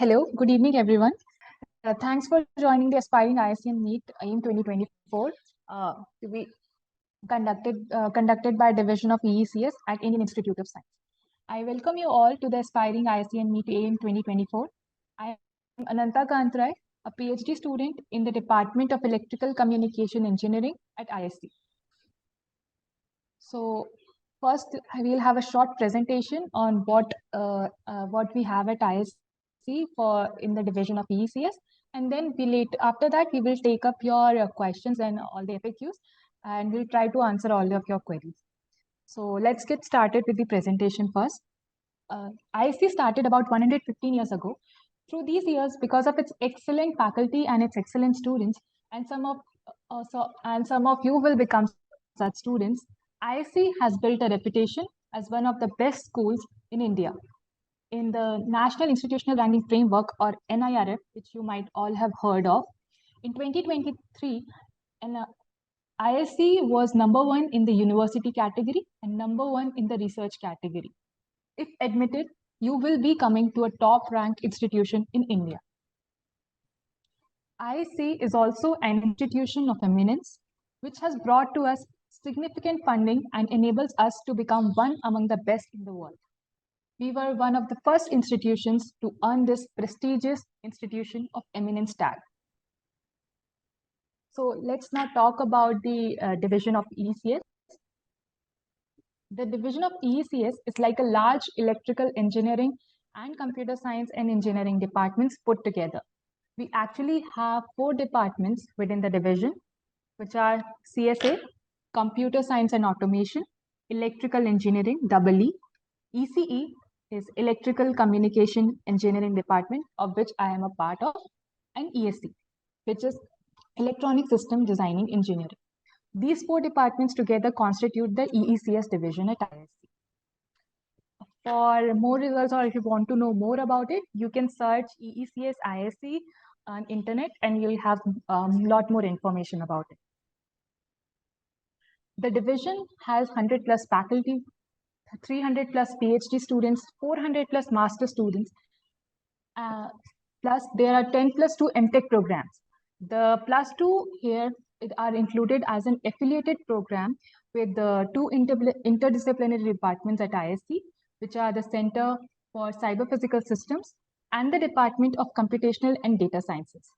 Hello, good evening, everyone. Thanks for joining the Aspiring IIScian Meet in 2024 to be conducted by Division of IIScians at Indian Institute of Science. I welcome you all to the Aspiring IIScian Meet in 2024. I am Ananta Kantrai, a PhD student in the Department of Electrical Communication Engineering at IISc. So first, we'll have a short presentation on what we have at IISc for in the division of ECS, and then after that we will take up your questions and all the FAQs, and we'll try to answer all of your queries. So let's get started with the presentation first. IISc started about 115 years ago. Through these years, because of its excellent faculty and its excellent students, and some of you will become such students, IISc has built a reputation as one of the best schools in India. In the National Institutional Ranking Framework, or NIRF, which you might all have heard of, in 2023, IISc was #1 in the university category and #1 in the research category. If admitted, you will be coming to a top-ranked institution in India. IISc is also an institution of eminence, which has brought to us significant funding and enables us to become one among the best in the world. We were one of the first institutions to earn this prestigious Institution of Eminence tag. So let's now talk about the division of ECS. The division of ECS is like a large electrical engineering and computer science and engineering departments put together. We actually have 4 departments within the division, which are CSA, Computer Science and Automation, Electrical Engineering, EE, ECE is Electrical Communication Engineering Department, of which I am a part of, and ESC, which is Electronic System Designing Engineering. These 4 departments together constitute the EECS division at IISc. For more results, or if you want to know more about it, you can search EECS IISc on internet and you'll have a lot more information about it. The division has 100 plus faculty, 300 plus PhD students, 400 plus master students, plus there are 10 plus 2 MTech programs. The plus 2 here are included as an affiliated program with the 2 interdisciplinary departments at IISc, which are the Center for Cyber Physical Systems and the Department of Computational and Data Sciences.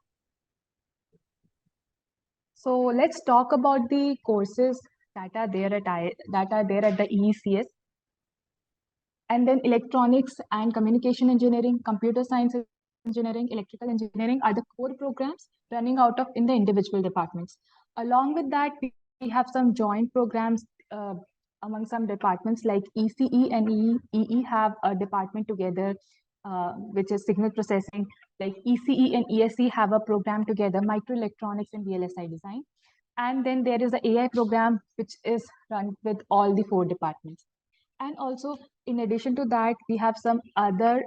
So let's talk about the courses that are there at the EECS. And then electronics and communication engineering, computer science engineering, electrical engineering are the core programs running out of in the individual departments. Along with that, we have some joint programs among some departments like ECE and EE have a department together, which is signal processing. Like ECE and ESC have a program together, microelectronics and VLSI design. And then there is the AI program, which is run with all the 4 departments. And also, in addition to that, we have some other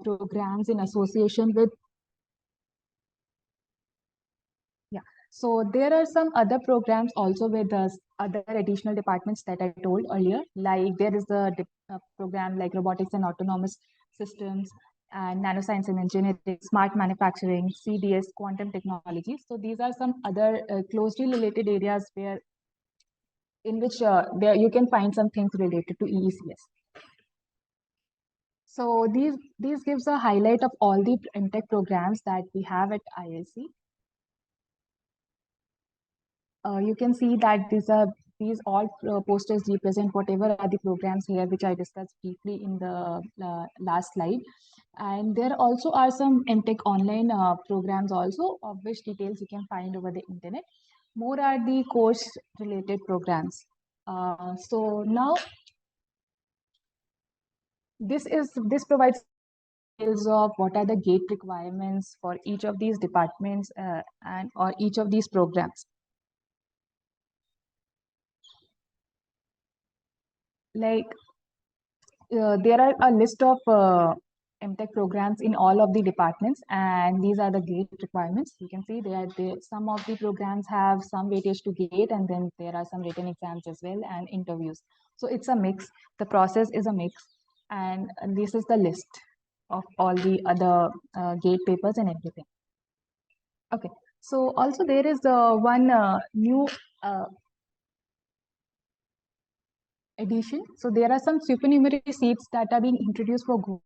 programs in association with. Yeah, so there are some other programs also with other additional departments that I told earlier. Like there is the program like robotics and autonomous systems, and nanoscience and engineering, smart manufacturing, CDS, quantum technology. So these are some other closely related areas where in which there you can find some things related to EECS. So these gives a highlight of all the MTech programs that we have at IISc. You can see that these all posters represent whatever are the programs here, which I discussed briefly in the last slide. And there also are some MTech online programs also, of which details you can find over the internet. More are the course related programs. So now this provides details of what are the gate requirements for each of these departments or each of these programs. Like there are a list of MTech programs in all of the departments, and these are the gate requirements. You can see some of the programs have some weightage to gate, and then there are some written exams as well and interviews. So it's a mix. The process is a mix, and this is the list. of all the other gate papers and everything. Okay, so also there is one new addition. So there are some supernumerary seats that are being introduced for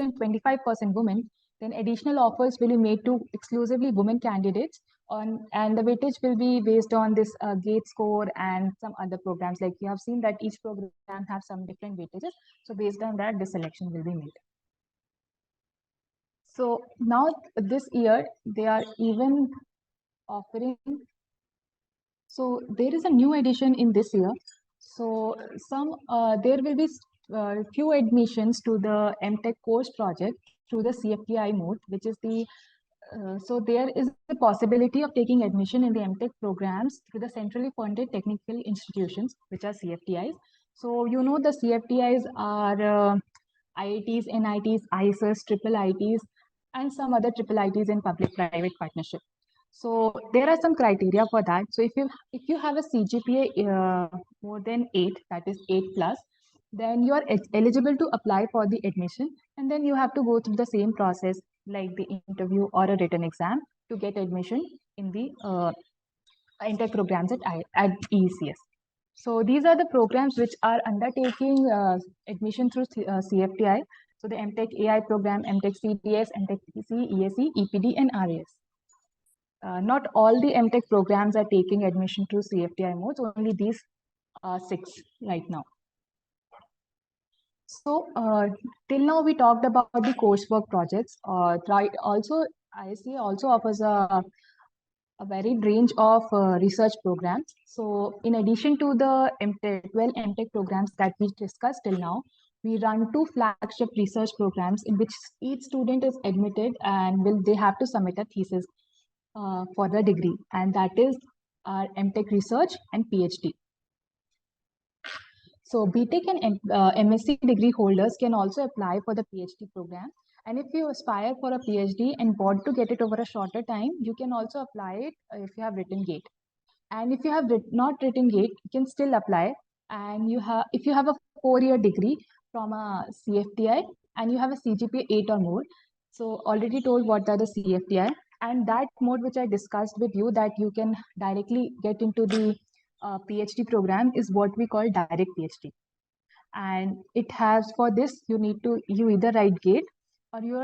25% women. Then additional offers will be made to exclusively women candidates and the weightage will be based on this gate score and some other programs. Like you have seen that each program have some different weightages. So based on that, this selection will be made. So now this year they are even offering. So there is a new addition in this year. So there will be few admissions to the MTech course project through the CFTI mode, which is the so there is the possibility of taking admission in the MTech programs through the centrally funded technical institutions, which are CFTIs. So you know the CFTIs are IITs, NITs, IIScians, triple ITs, and some other triple ITs in public-private partnership. So there are some criteria for that. So if you have a CGPA more than 8, that is 8 plus, then you are eligible to apply for the admission, and then you have to go through the same process like the interview or a written exam to get admission in the Intech programs at IIScians. So these are the programs which are undertaking admission through CFTI. So the MTech AI program, MTech CTS, MTech PC, ESE, EPD, and RAS. Not all the MTech programs are taking admission through CFTI modes, only these 6 right now. So till now we talked about the coursework projects. Also, IISc also offers a varied range of research programs. So in addition to the MTech, 12 MTech programs that we discussed till now, we run 2 flagship research programs in which each student is admitted and they have to submit a thesis for the degree, and that is our MTech research and PhD. So BTech and MSc degree holders can also apply for the PhD program. And if you aspire for a PhD and want to get it over a shorter time, you can also apply it if you have written GATE. And if you have not written GATE, you can still apply. And if you have a 4-year degree from a CFTI and you have a CGPA 8 or more. So already told what are the CFTI, and that mode which I discussed with you that you can directly get into the PhD program is what we call direct PhD. And it has, for this, you either write GATE or you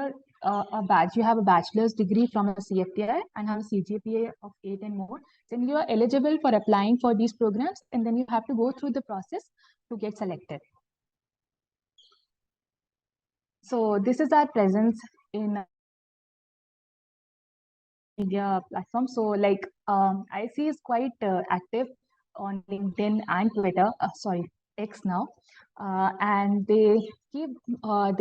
have a bachelor's degree from a CFTI and have a CGPA of 8 and more, then you are eligible for applying for these programs, and then you have to go through the process to get selected. So this is our presence in media platform. So like IC is quite active on LinkedIn and Twitter, X now, and they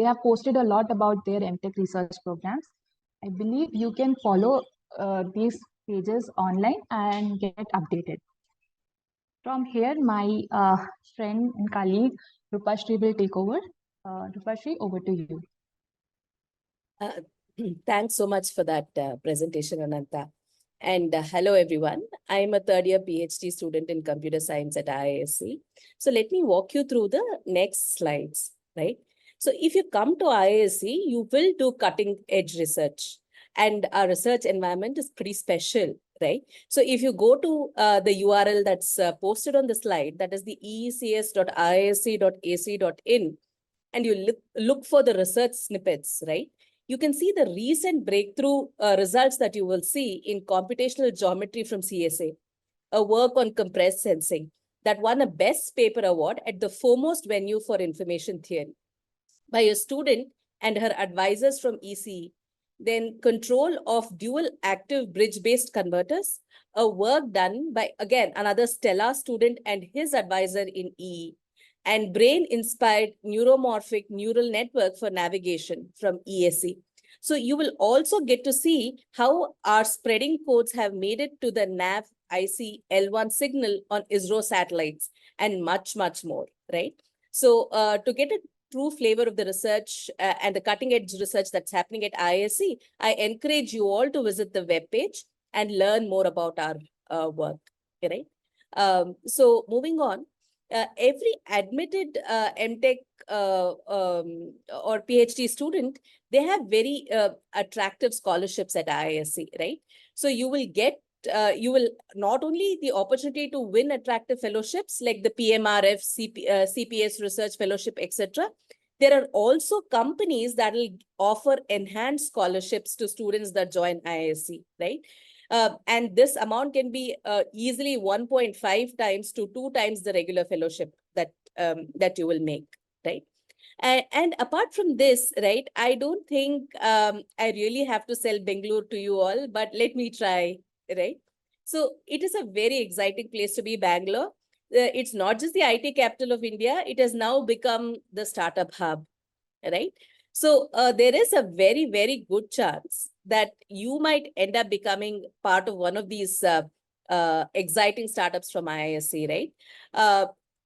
have posted a lot about their MTech research programs. I believe you can follow these pages online and get updated. From here, my friend and colleague Rupashri will take over. Rupashri, over to you. Thanks so much for that presentation, Ananta. And hello, everyone. I am a third-year PhD student in computer science at IISc. So let me walk you through the next slides, right? So if you come to IISc, you will do cutting-edge research. And our research environment is pretty special, right? So if you go to the URL that's posted on the slide, that is the eecs.iisc.ac.in, and you look for the research snippets, right? You can see the recent breakthrough results that you will see in computational geometry from CSA, a work on compressed sensing that won a Best Paper Award at the foremost venue for information theory by a student and her advisors from ECE. Then control of dual active bridge-based converters, a work done by, again, another stellar student and his advisor in EE, and brain-inspired neuromorphic neural network for navigation from ESE. So you will also get to see how our spreading codes have made it to the NAV IC L1 signal on ISRO satellites and much, much more, right? So to get a true flavor of the research and the cutting edge research that's happening at IISc, I encourage you all to visit the webpage and learn more about our work, right? So moving on, every admitted MTech or PhD student, they have very attractive scholarships at IISc, right? So you will get, you will not only the opportunity to win attractive fellowships like the PMRF, CPS Research Fellowship, etc. There are also companies that will offer enhanced scholarships to students that join IISc, right? And this amount can be easily 1.5 times to 2 times the regular fellowship that you will make, right? And apart from this, right, I don't think I really have to sell Bangalore to you all, but let me try, right? So it is a very exciting place to be, Bangalore. It's not just the IT capital of India, it has now become the startup hub, right? So there is a very, very good chance that you might end up becoming part of one of these exciting startups from IISc, right?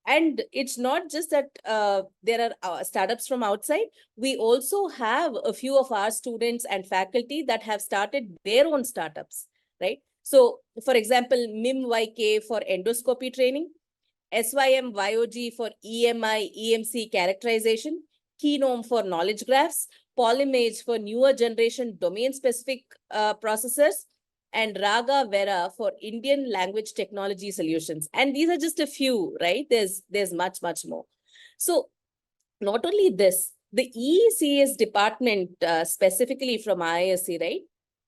And it's not just that there are startups from outside. We also have a few of our students and faculty that have started their own startups, right? So, for example, MIMYK for endoscopy training, SYMYOG for EMI, EMC characterization, Kenome for knowledge graphs, Polymage for newer generation domain-specific processors, and Raga Vera for Indian language technology solutions. And these are just a few, right? There's much, much more. So not only this, the ECS department, specifically from IISc, right?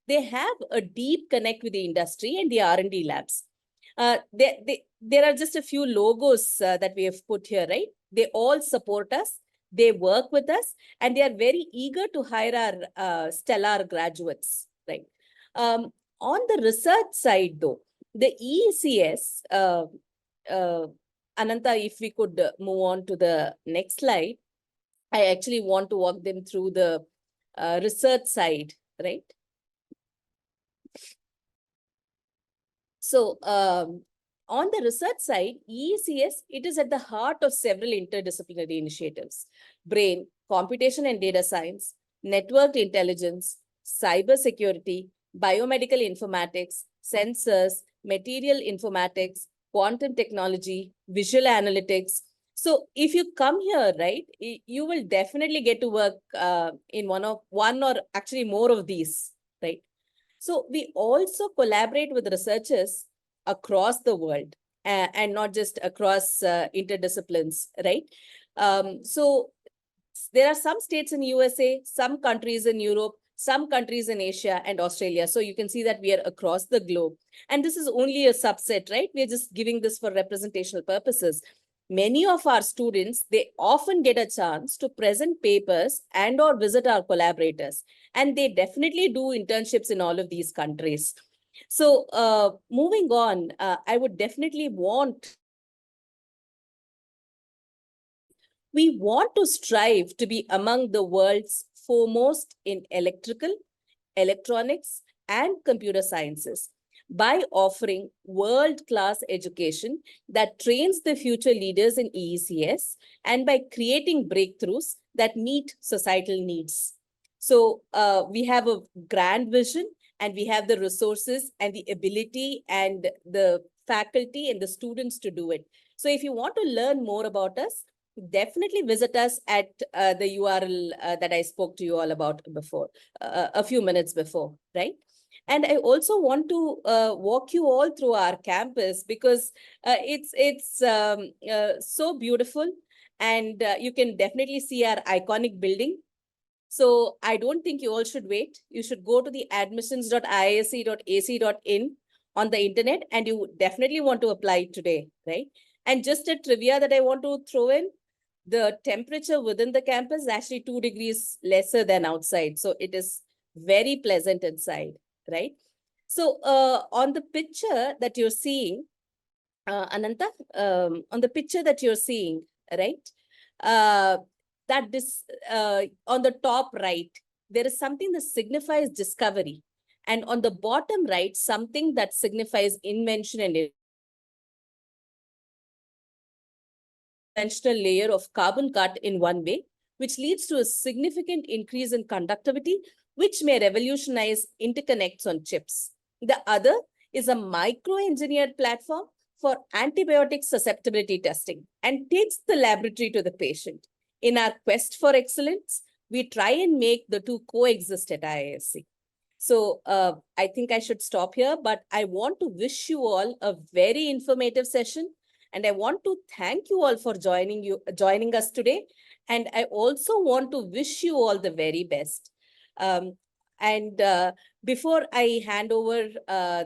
They have a deep connect with the industry and the R&D labs. There are just a few logos that we have put here, right? They all support us, they work with us, and they are very eager to hire our stellar graduates, right? On the research side, though, the ECS, Ananta, if we could move on to the next slide, I actually want to walk them through the research side, right? So on the research side, ECS, it is at the heart of several interdisciplinary initiatives: brain, computation and data science, networked intelligence, cybersecurity, biomedical informatics, sensors, material informatics, quantum technology, visual analytics. So if you come here, right, you will definitely get to work in one or actually more of these, right? So we also collaborate with researchers across the world and not just across interdisciplines, right? So there are some states in USA, some countries in Europe, some countries in Asia and Australia. So you can see that we are across the globe. And this is only a subset, right? We're just giving this for representational purposes. Many of our students, they often get a chance to present papers and or visit our collaborators. And they definitely do internships in all of these countries. So moving on, I would definitely we want to strive to be among the world's foremost in electrical, electronics, and computer sciences by offering world-class education that trains the future leaders in EECS and by creating breakthroughs that meet societal needs. So we have a grand vision and we have the resources and the ability and the faculty and the students to do it. So if you want to learn more about us, definitely visit us at the URL that I spoke to you all about before, a few minutes before, right? And I also want to walk you all through our campus because it's so beautiful, and you can definitely see our iconic building. So I don't think you all should wait. You should go to the admissions.iisc.ac.in on the internet, and you definitely want to apply today, right? And just a trivia that I want to throw in, the temperature within the campus is actually 2 degrees lesser than outside. So it is very pleasant inside, right? So on the picture that you're seeing, Ananta, on the picture that you're seeing, right? That this on the top right, there is something that signifies discovery. And on the bottom right, something that signifies invention and conventional layer of carbon cut in one way, which leads to a significant increase in conductivity, which may revolutionize interconnects on chips. The other is a micro-engineered platform for antibiotic susceptibility testing and takes the laboratory to the patient. in our quest for excellence, we try and make the two coexist at IISc. So I think I should stop here, but I want to wish you all a very informative session. And I want to thank you all for joining us today. And I also want to wish you all the very best. And before I hand over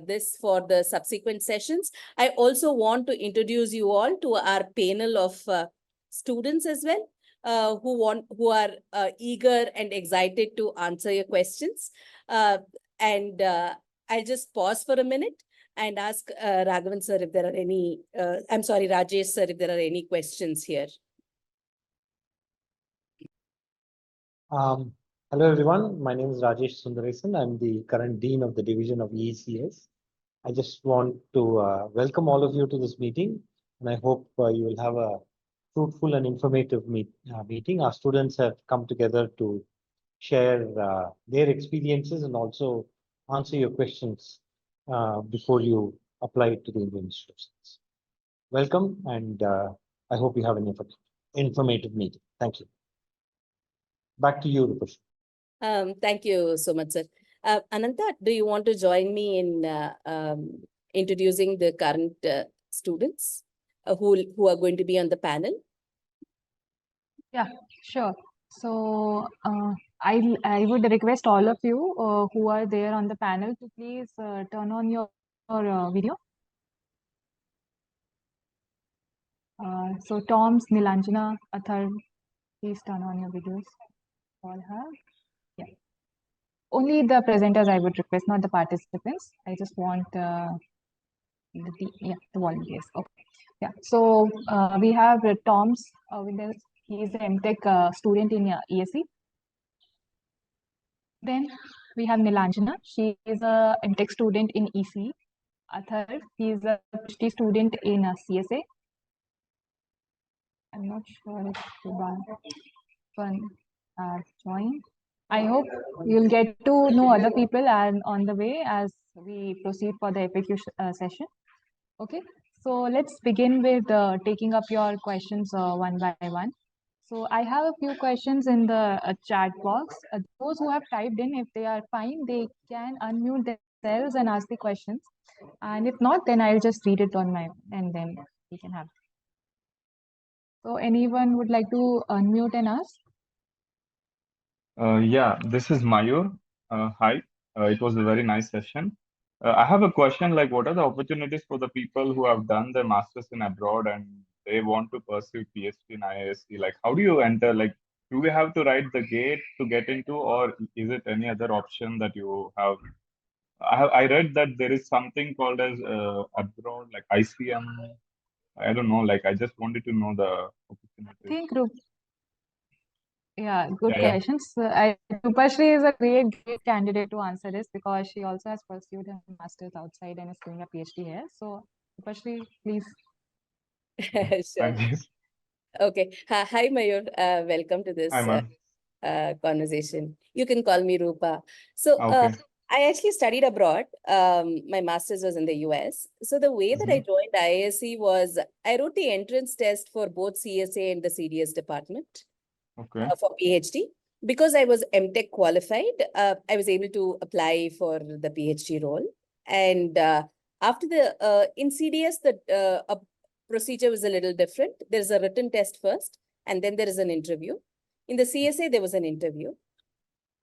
this for the subsequent sessions, I also want to introduce you all to our panel of students as well, who are eager and excited to answer your questions. And I'll just pause for a minute and ask Raghavan sir if there are any, I'm sorry, Rajesh sir, if there are any questions here. Hello everyone, my name is Rajesh Sundaresan. I'm the current Dean of the Division of IIScians. I just want to welcome all of you to this meeting, and I hope you will have a fruitful and informative meeting. Our students have come together to share their experiences and also answer your questions before you apply it to the Indian institutions. Welcome, and I hope you have an informative meeting. Thank you. Back to you, Rupesh. Thank you so much, sir. Ananta, do you want to join me in introducing the current students who are going to be on the panel? Yeah, sure. So I would request all of you who are there on the panel to please turn on your video. So Tom's, Nilanjana, Athar, please turn on your videos. All have. Yeah. Only the presenters I would request, not the participants. I just want the volunteers. Okay. Yeah. So we have Tom's with us. He is an MTech student in ESE. Then we have Nilanjana. She is a MTech student in EC. Athar, he is a PhD student in CSA. I'm not sure if Shubhan has joined. I hope you'll get to know other people and on the way as we proceed for the FAQ session. Okay, so let's begin with taking up your questions one by one. So I have a few questions in the chat box. Those who have typed in, if they are fine, they can unmute themselves and ask the questions. And if not, then I'll just read it on my, and then we can have. So anyone would like to unmute and ask? Yeah, this is Mayur. Hi, it was a very nice session. I have a question like, what are the opportunities for the people who have done their masters in abroad and they want to pursue PhD in IISc? Like, how do you enter? Like, do we have to write the gate to get into, or is it any other option that you have? I read that there is something called as abroad, like ICM. I don't know. Like, I just wanted to know the I opportunities. think yeah, good Yeah, yeah. questions. Rupashri is a great candidate to answer this because she also has pursued her master's outside and is doing a PhD here. So, Rupashri, please. Sure. Thank you. Okay. Hi, Mayur. Welcome to this Hi, ma'am. conversation. You can call me Rupa. So Okay. I actually studied abroad. My master's was in the US. So the way that I joined IISc was I wrote the entrance test for both CSA and the CDS department Okay. for PhD. Because I was MTech qualified, I was able to apply for the PhD role. And after in CDS, the procedure was a little different. There's a written test first, and then there is an interview. In the CSA, there was an interview.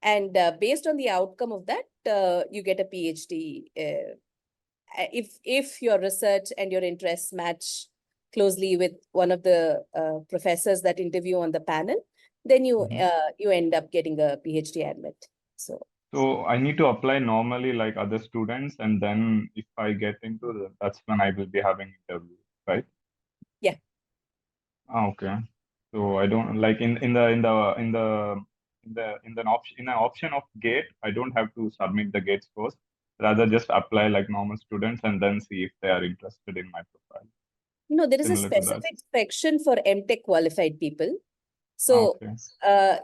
And based on the outcome of that, you get a PhD. If your research and your interests match closely with one of the professors that interview on the panel, then you you end up getting a PhD admit. So I need to apply normally like other students, and then if I get into that's when I will be having interview, right? Yeah. Okay. So I don't like in an option of gate, I don't have to submit the gates first. Rather just apply like normal students and then see if they are interested in my profile. No, there is a Similar to that. specific section for MTech qualified people. So Okay.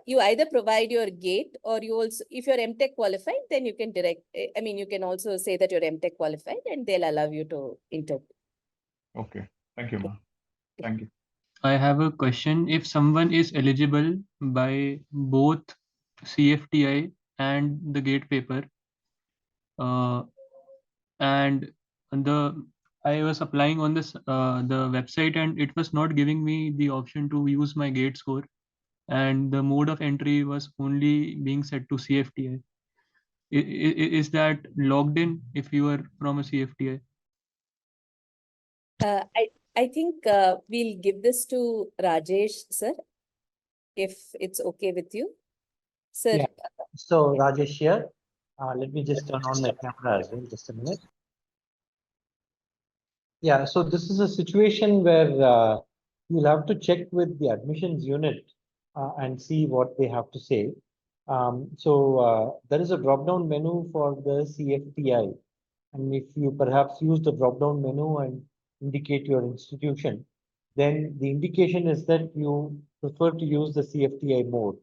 you either provide your gate or you also, if you're MTech qualified, then you can you can also say that you're MTech qualified and they'll allow you to interview. Okay. Thank you, ma'am. Thank you. I have a question. If someone is eligible by both CFTI and the GATE paper, and I was applying on this the website, and it was not giving me the option to use my GATE score, and the mode of entry was only being set to CFTI. Is that logged in if you are from a CFTI? I think we'll give this to Rajesh, sir, if it's okay with you. Sir, Yeah. So Rajesh here. Let me just turn on my camera as well, just a minute. Yeah, so this is a situation where you'll have to check with the admissions unit and see what they have to say. There is a drop-down menu for the CFTI. And if you perhaps use the drop-down menu and indicate your institution, then the indication is that you prefer to use the CFTI mode.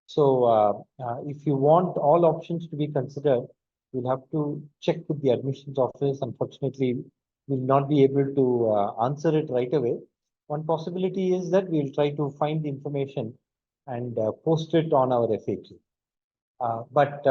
So if you want all options to be considered, you'll have to check with the admissions office. Unfortunately, we'll not be able to answer it right away. One possibility is that we'll try to find the information and post it on our FAQ. But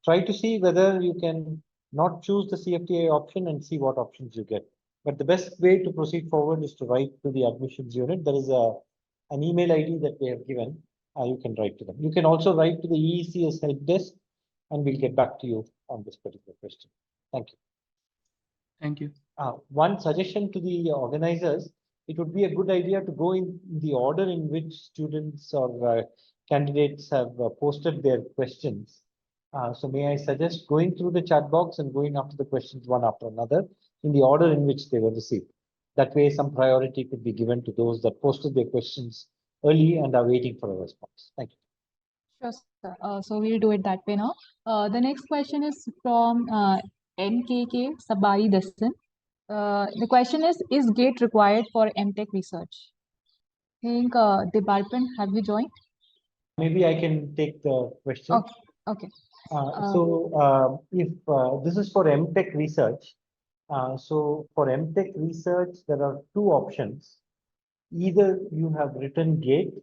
try to see whether you can not choose the CFTI option and see what options you get. But the best way to proceed forward is to write to the admissions unit. There is an email ID that they have given. You can write to them. You can also write to the IIScians help desk, and we'll get back to you on this particular question. Thank you. Thank you. One suggestion to the organizers, it would be a good idea to go in the order in which students or candidates have posted their questions. So may I suggest going through the chat box and going after the questions one after another in the order in which they were received. That way some priority could be given to those that posted their questions early and are waiting for a response. Thank you. Sure, sir. So we'll do it that way now. The next question is from NKK Sabari Dasan. The question is GATE required for MTech research? I think Department, have you joined? Maybe I can take the question. Okay, okay. If this is for MTech research, so for MTech research, there are two options. Either you have written GATE,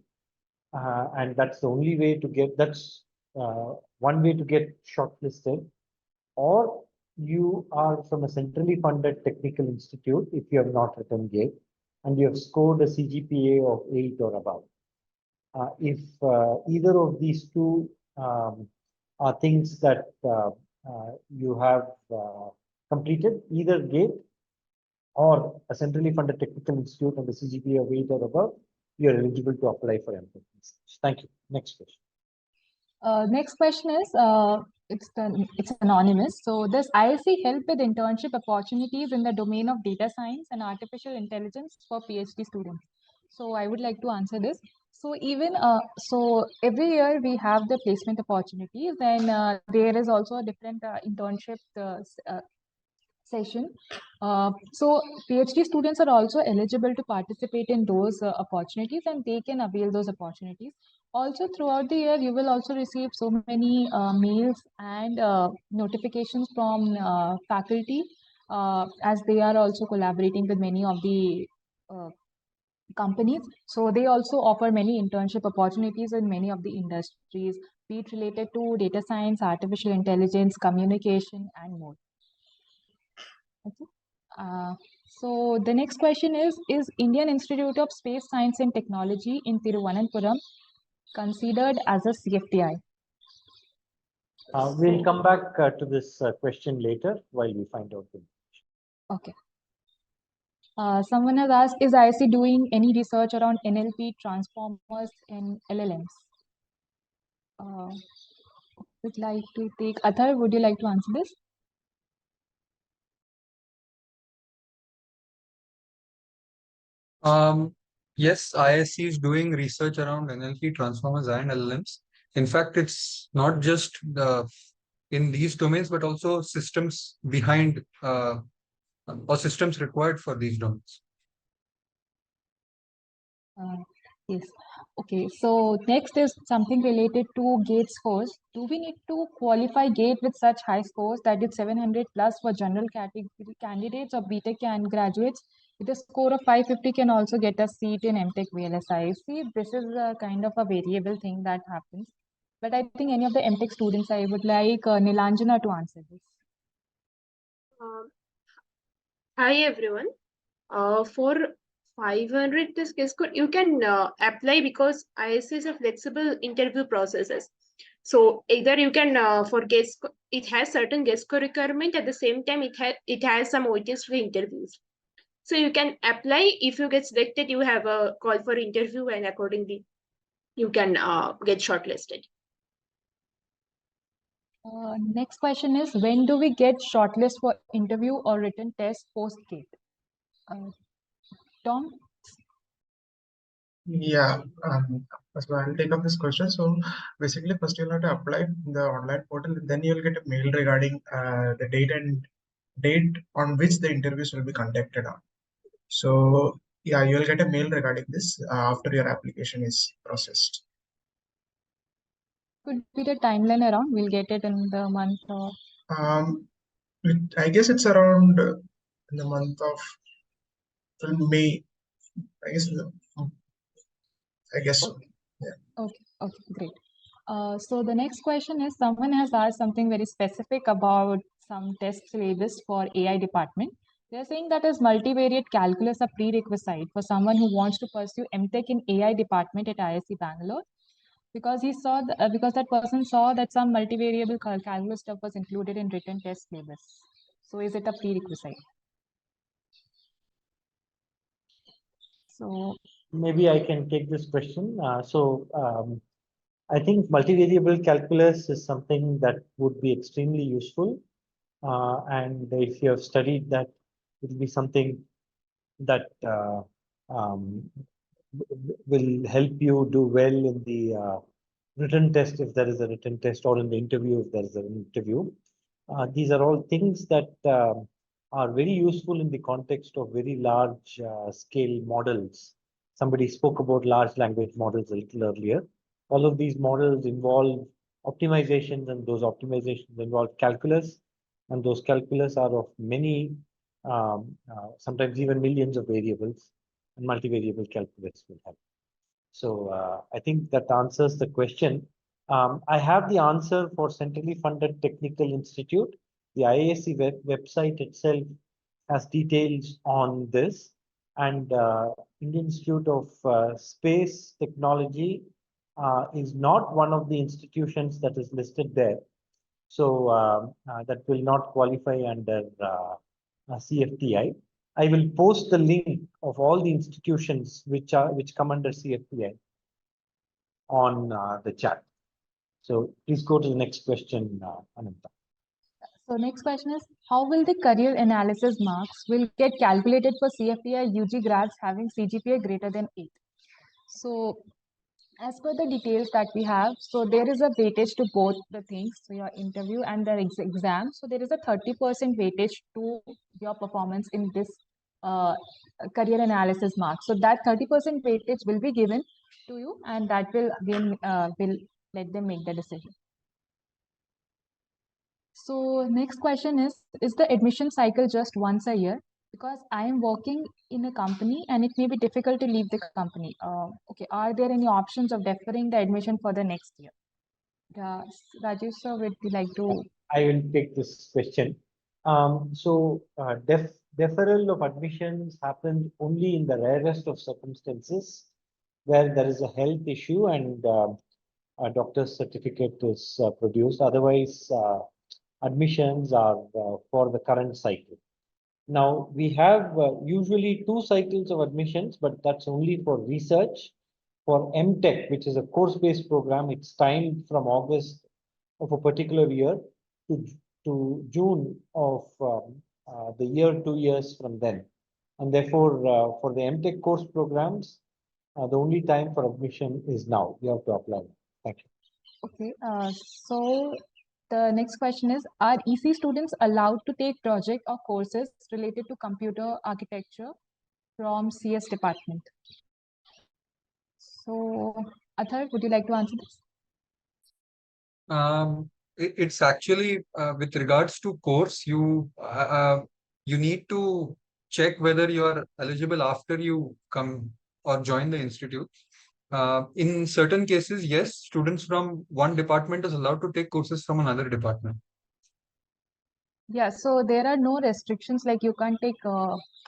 and that's the only way to get, that's one way to get shortlisted, or you are from a centrally funded technical institute if you have not written GATE and you have scored a CGPA of 8 or above. If either of these two are things that you have completed, either GATE or a centrally funded technical institute and the CGPA of 8 or above, you are eligible to apply for MTech research. Thank you. Next question. Next question is, it's anonymous. So does IISc help with internship opportunities in the domain of data science and artificial intelligence for PhD students? So I would like to answer this. So even so every year we have the placement opportunities, and there is also a different internship session. So PhD students are also eligible to participate in those opportunities, and they can avail those opportunities. Also throughout the year, you will also receive so many mails and notifications from faculty as they are also collaborating with many of the companies. So they also offer many internship opportunities in many of the industries, be it related to data science, artificial intelligence, communication, and more. Okay. So the next question is Indian Institute of Space Science and Technology in Thiruvananthapuram considered as a CFTI? We'll come back to this question later while we find out the information. Okay. Someone has asked, is IISc doing any research around NLP transformers in LLMs? Would like to take Athar, would you like to answer this? Yes, IISc is doing research around NLP transformers and LLMs. In fact, it's not just in these domains, but also systems behind or systems required for these domains. Yes. Okay. So next is something related to GATE scores. Do we need to qualify GATE with such high scores that it's 700 plus for general category candidates or BTech and graduates with a score of 550 can also get a seat in MTech VLSI. See, this is a kind of a variable thing that happens. But I think any of the MTech students, I would like Nilanjana to answer this. Hi everyone. For 500 this guest code, you can apply because IISc is a flexible interview processes. So either you can for guest, it has certain guest score requirement. At the same time, it has some OTs for interviews. So you can apply. If you get selected, you have a call for interview, and accordingly, you can get shortlisted. Next question is, when do we get shortlist for interview or written test post-gate? Tom? Yeah, so I'll take up this question. So basically, first you'll have to apply the online portal, then you'll get a mail regarding the date on which the interviews will be conducted on. So yeah, you'll get a mail regarding this after your application is processed. Could be the timeline around. We'll get it in the month of. I guess it's around in the month of May. I guess. I guess so. Yeah. Okay, great. So the next question is, someone has asked something very specific about some test syllabus for AI department. They're saying that is multivariate calculus a prerequisite for someone who wants to pursue MTech in AI department at IISc Bangalore, because he saw because that person saw that some multivariable calculus stuff was included in written test syllabus. So is it a prerequisite? So Maybe I can take this question. I think multivariable calculus is something that would be extremely useful. And if you have studied that, it will be something that um, will help you do well in the written test if there is a written test, or in the interview if there is an interview. These are all things that are very useful in the context of very large scale models. Somebody spoke about large language models a little earlier. All of these models involve optimizations, and those optimizations involve calculus, and those calculus are of many, sometimes even millions of variables, and multivariable calculus will help. So I think that answers the question. I have the answer for centrally funded technical institute. The IISc website itself has details on this, and Indian Institute of Space Technology is not one of the institutions that is listed there. So that will not qualify under CFTI. I will post the link of all the institutions which come under CFTI on the chat. So please go to the next question, Ananta. So next question is, how will the career analysis marks will get calculated for CFTI UG grads having CGPA greater than 8? So as per the details that we have, so there is a weightage to both the things, so your interview and the exam. So there is a 30% weightage to your performance in this career analysis mark. So that 30% weightage will be given to you, and that will again will let them make the decision. So next question is the admission cycle just once a year? Because I am working in a company and it may be difficult to leave the company. Okay, are there any options of deferring the admission for the next year? Rajesh sir, would you like to? I will take this question. Deferral of admissions happens only in the rarest of circumstances, where there is a health issue and a doctor's certificate is produced. Otherwise, admissions are for the current cycle. Now, we have usually 2 cycles of admissions, but that's only for research. For MTech, which is a course-based program, it's timed from August of a particular year to June of the year 2 years from then. And therefore, for the MTech course programs, the only time for admission is now. You have to apply. Thank you. Okay, so the next question is, are EC students allowed to take project or courses related to computer architecture from CS department? So, Athar, would you like to answer this? It's actually with regards to course, you need to check whether you are eligible after you come or join the institute. In certain cases, yes, students from one department is allowed to take courses from another department. Yeah, so there are no restrictions like you can't take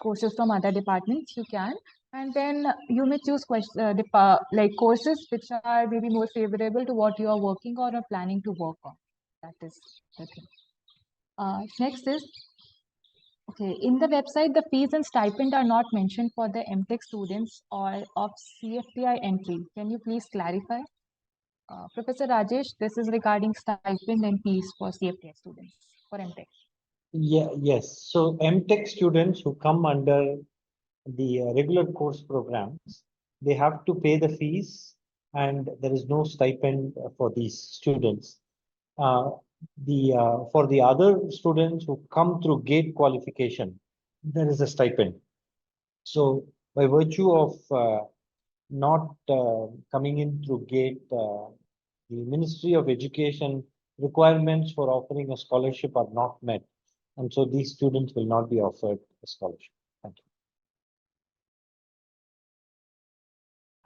courses from other departments. You can, and then you may choose like courses which are maybe more favorable to what you are working on or planning to work on. That is the thing. Next is okay. In the website, the fees and stipend are not mentioned for the MTech students or of CFTI entry. Can you please clarify? Professor Rajesh, this is regarding stipend and fees for CFTI students for MTech. Yes. So MTech students who come under the regular course programs, they have to pay the fees, and there is no stipend for these students. For the other students who come through GATE qualification, there is a stipend. So by virtue of not coming in through GATE, the Ministry of Education requirements for offering a scholarship are not met, and so these students will not be offered a scholarship. Thank you.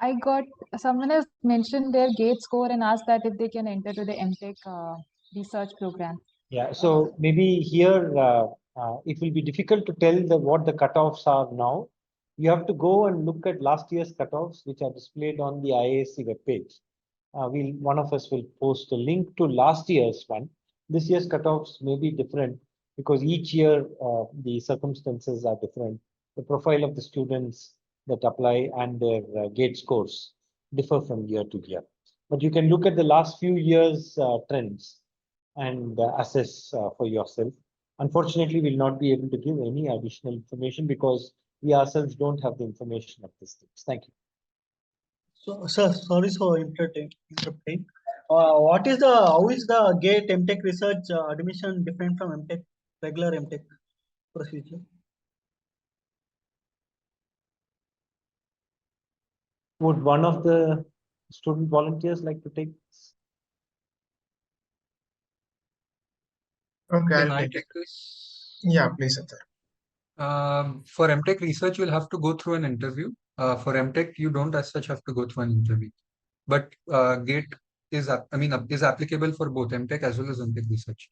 I got someone has mentioned their GATE score and asked that if they can enter to the MTech research program. Yeah, so maybe here it will be difficult to tell what the cutoffs are now. You have to go and look at last year's cutoffs, which are displayed on the IISc webpage. One of us will post a link to last year's one. This year's cutoffs may be different because each year the circumstances are different. The profile of the students that apply and their GATE scores differ from year to year. But you can look at the last few years' trends and assess for yourself. Unfortunately, we'll not be able to give any additional information because we ourselves don't have the information at this stage. Thank you. So, sir, sorry for interrupting. How is the GATE MTech research admission different from MTech, regular MTech procedure? Would one of the student volunteers like to take this? Okay, Can I'll I take it. take this? Yeah, please, sir. For MTech research, you'll have to go through an interview. For MTech, you don't as such have to go through an interview. But GATE is, is applicable for both MTech as well as MTech research.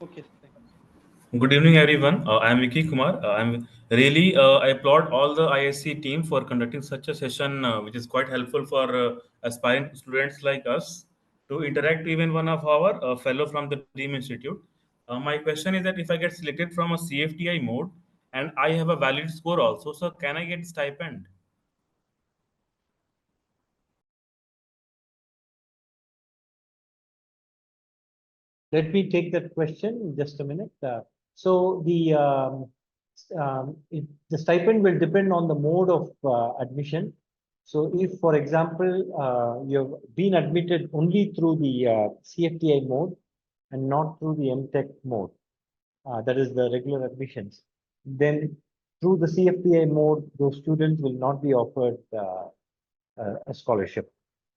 Okay. Good evening, everyone. I am Vicky Kumar. I applaud all the ISC team for conducting such a session, which is quite helpful for aspiring students like us to interact with even one of our fellow from the Dream Institute. My question is that if I get selected from a CFTI mode and I have a valid score also, so can I get stipend? Let me take that question in just a minute. So the stipend will depend on the mode of admission. So if, for example, you've been admitted only through the CFTI mode and not through the MTech mode, that is the regular admissions, then through the CFTI mode, those students will not be offered a scholarship.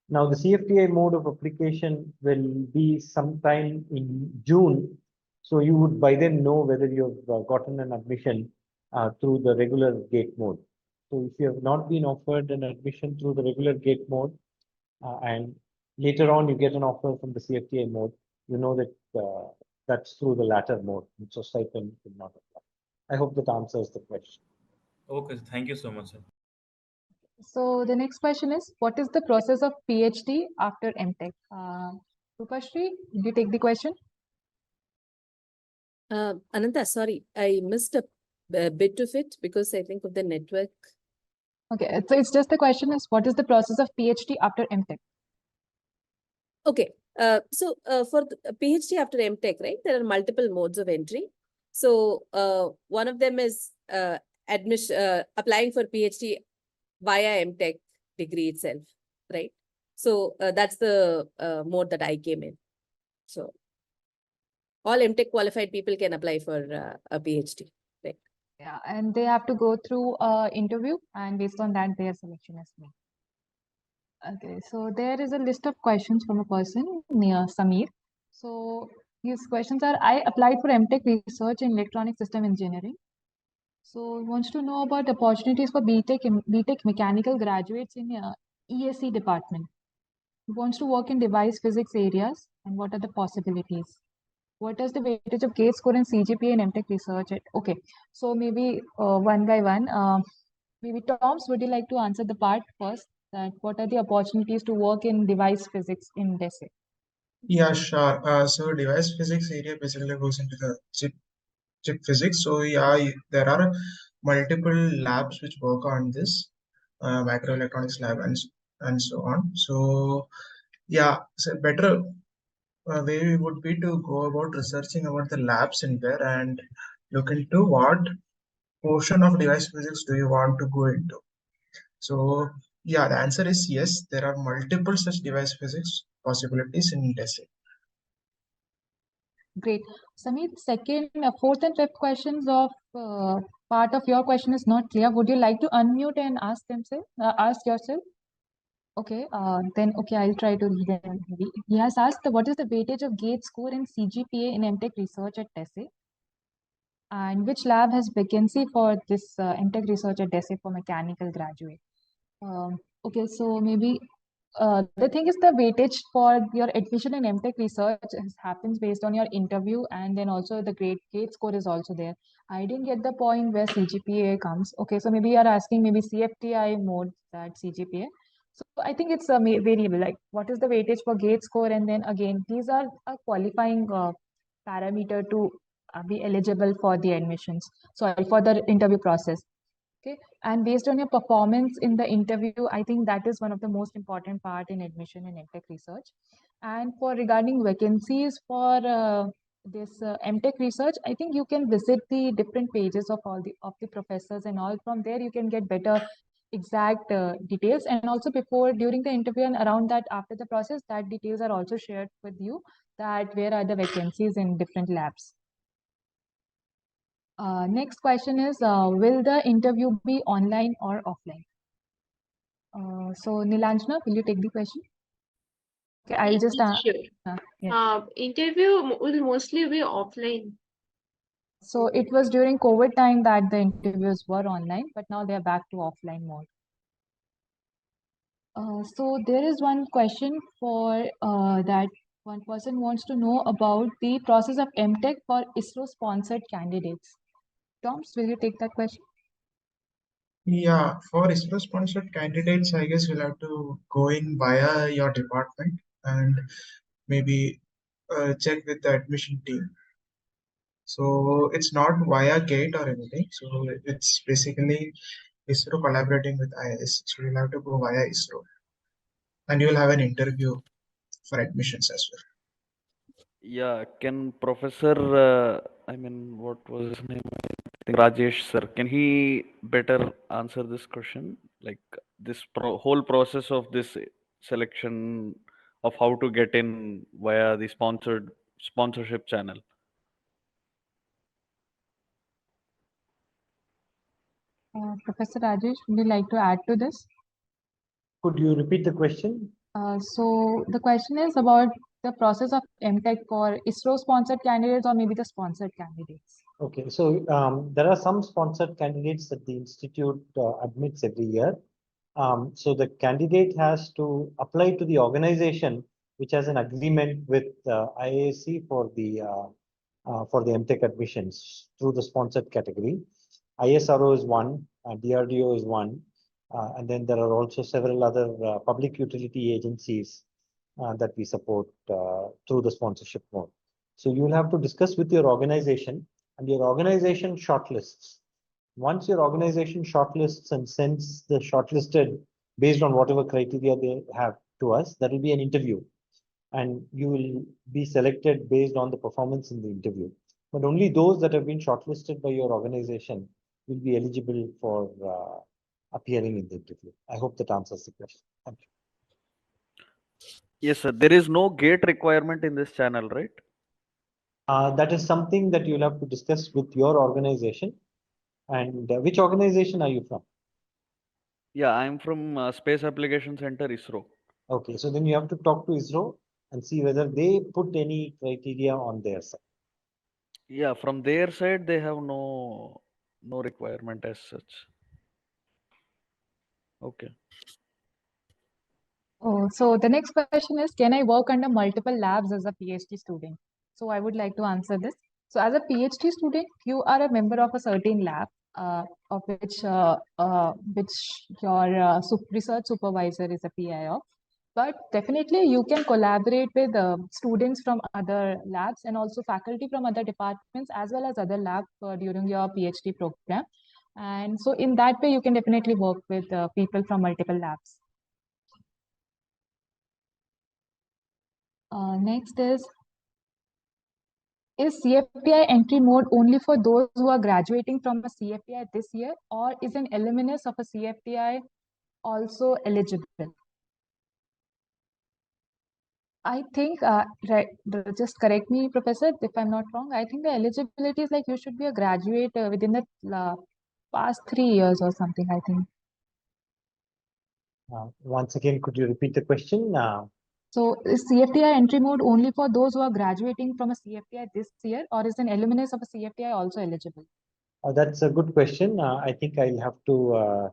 Now, the CFTI mode of application will be sometime in June. So you would by then know whether you've gotten an admission through the regular GATE mode. So if you have not been offered an admission through the regular GATE mode, and later on you get an offer from the CFTI mode, you know that that's through the latter mode. So stipend will not apply. I hope that answers the question. Okay, thank you so much, sir. So the next question is, what is the process of PhD after MTech? Rupashri, did you take the question? Ananta, sorry, I missed a bit of it because I think of the network. Okay, so it's just the question is, what is the process of PhD after MTech? Okay, for the PhD after MTech, right, there are multiple modes of entry. So one of them is applying for PhD via MTech degree itself, right? So that's the mode that I came in. So all MTech qualified people can apply for a PhD, right? Yeah, and they have to go through interview, and based on that, their selection is made. Okay, so there is a list of questions from a person near Samir. So These questions are, I applied for MTech research in electronic system engineering. So wants to know about opportunities for BTech mechanical graduates in ESE department. Wants to work in device physics areas and what are the possibilities? What is the weightage of GATE score and CGPA in MTech research? Okay, so maybe one by one. Maybe Toms, would you like to answer the part first? That what are the opportunities to work in device physics in DESE? Yeah, sure. So device physics area basically goes into the chip physics. So yeah, there are multiple labs which work on this microelectronics lab and so on. So yeah, so better way would be to go about researching about the labs in there and look into what portion of device physics do you want to go into. So yeah, the answer is yes. There are multiple such device physics possibilities in DESE. Great. Sameet, second, fourth and fifth questions of part of your question is not clear. Would you like to unmute and ask yourself? Okay, then okay, I'll try to read them. Maybe. He has asked what is the weightage of GATE score and CGPA in MTech research at DESE? And which lab has vacancy for this MTech research at DESE for mechanical graduate? Okay, so maybe the thing is the weightage for your admission in MTech research happens based on your interview, and then also the GATE score is also there. I didn't get the point where CGPA comes. Okay, so maybe you're asking maybe CFTI mode that CGPA. So I think it's a variable, like what is the weightage for GATE score, and then again these are a qualifying parameter to be eligible for the admissions. Sorry, for the interview process. Okay, and based on your performance in the interview, I think that is one of the most important part in admission in MTech research. And for regarding vacancies for this MTech research, I think you can visit the different pages of all the professors and all. From there, you can get better exact details. And also before, during the interview and around that, after the process, that details are also shared with you. That where are the vacancies in different labs. Next question is, will the interview be online or offline? So Nilanjana, will you take the question? Okay, I'll just Sure. yeah. Interview will mostly be offline. So it was during COVID time that the interviews were online, but now they're back to offline mode. So there is one question for that one person wants to know about the process of MTech for ISRO sponsored candidates. Toms, will you take that question? Yeah, for ISRO sponsored candidates, I guess you'll have to go in via your department and maybe check with the admission team. So it's not via gate or anything. So it's basically ISRO collaborating with IIS. So you'll have to go via ISRO and you'll have an interview for admissions as well. Yeah, can Professor, what was his name? I think Rajesh sir. Can he better answer this question? Like this whole process of this selection of how to get in via the sponsorship channel. Professor Rajesh, would you like to add to this? Could you repeat the question? So the question is about the process of MTech for ISRO-sponsored candidates or maybe the sponsored candidates. Okay, so there are some sponsored candidates that the institute admits every year. So the candidate has to apply to the organization which has an agreement with IISc for the MTech admissions through the sponsored category. ISRO is one, DRDO is one, and then there are also several other public utility agencies that we support through the sponsorship mode. So you'll have to discuss with your organization, and your organization shortlists. Once your organization shortlists and sends the shortlisted based on whatever criteria they have to us, that will be an interview. And you will be selected based on the performance in the interview. But only those that have been shortlisted by your organization will be eligible for appearing in the interview. I hope that answers the question. Thank you. Yes, sir. There is no gate requirement in this channel, right? That is something that you'll have to discuss with your organization. And which organization are you from? Yeah, I'm from Space Application Center, ISRO. Okay, so then you have to talk to ISRO and see whether they put any criteria on their side. Yeah, from their side, they have no requirement as such. Okay. Oh, so the next question is, can I work under multiple labs as a PhD student? So I would like to answer this. So as a PhD student, you are a member of a certain lab, of which your research supervisor is a PI of. But definitely you can collaborate with students from other labs and also faculty from other departments as well as other labs during your PhD program. And so in that way, you can definitely work with people from multiple labs. Next is CFTI entry mode only for those who are graduating from a CFTI this year, or is an alumnus of a CFTI also eligible? I think, right, just correct me, Professor, if I'm not wrong. I think the eligibility is like you should be a graduate within the past 3 years or something, I think. Once again, could you repeat the question? So is CFTI entry mode only for those who are graduating from a CFTI this year, or is an alumnus of a CFTI also eligible? That's a good question. I think I'll have to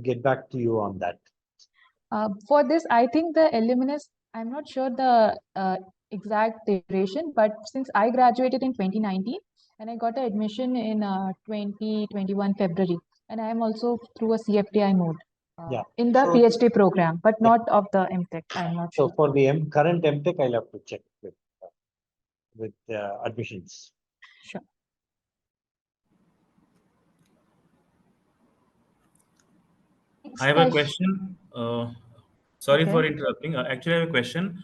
get back to you on that. For this, I think the alumnus, I'm not sure the exact duration, but since I graduated in 2019 and I got an admission in 2021 February, and I am also through a CFTI mode Yeah. in the So, PhD program, but yeah. not of the MTech. I'm not So sure. for the current MTech, I'll have to check with admissions. Sure. I have a question. Sorry Okay. for interrupting. Actually, I have a question.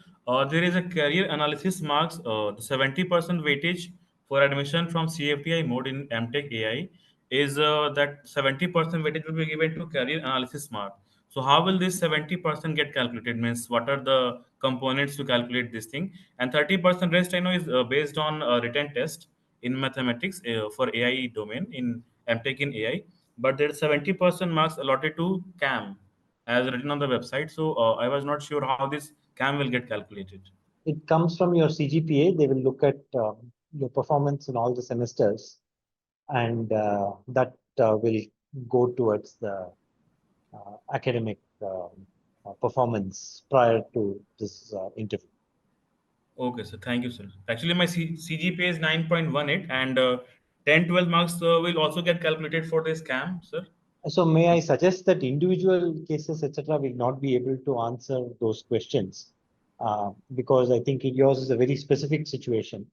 There is a career analysis marks, the 70% weightage for admission from CFTI mode in MTech AI is that 70% weightage will be given to career analysis mark. So how will this 70% get calculated? Means what are the components to calculate this thing? And 30% rest I know is based on a written test in mathematics for AI domain in MTech in AI. But there is 70% marks allotted to CAM as written on the website. So I was not sure how this CAM will get calculated. It comes from your CGPA. They will look at your performance in all the semesters, and that will go towards the academic performance prior to this interview. Okay, sir. Thank you, sir. Actually, my CGPA is 9.18 and 10, 12 marks will also get calculated for this CAM, sir. So may I suggest that individual cases, etc., will not be able to answer those questions because I think yours is a very specific situation.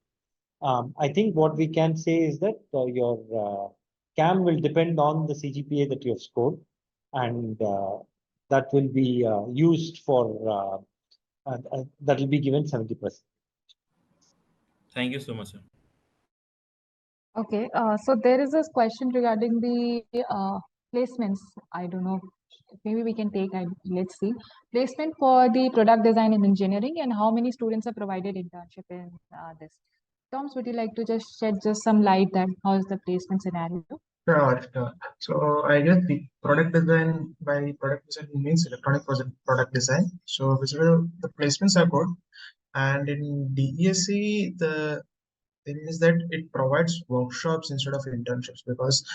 I think what we can say is that your CAM will depend on the CGPA that you have scored, and that will be used for that will be given 70%. Thank you so much, sir. Okay, so there is this question regarding the placements. I don't know, maybe we can take, let's see, placement for the product design and engineering, and how many students are provided internship in this. Toms, would you like to just shed just some light that how is the placement scenario? Sure. So I guess the product design, by product design means electronic product design. So basically the placements are good. And in DESC, the thing is that it provides workshops instead of internships because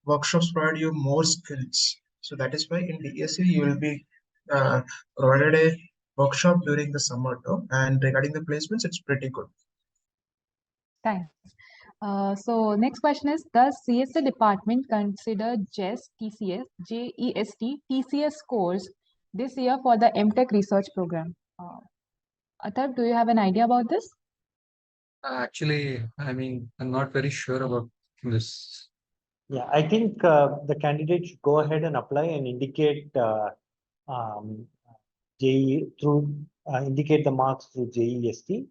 workshops provide you more skills. So that is why in DESC you will be provided a workshop during the summer term. And regarding the placements, it's pretty good. Thanks. So next question is, does CSA department consider JEST, TCS, JEST, TCS scores this year for the MTech research program? Atar, do you have an idea about this? Actually, I mean, I'm not very sure about this. Yeah, I think the candidate should go ahead and apply and indicate um, indicate the marks through JEST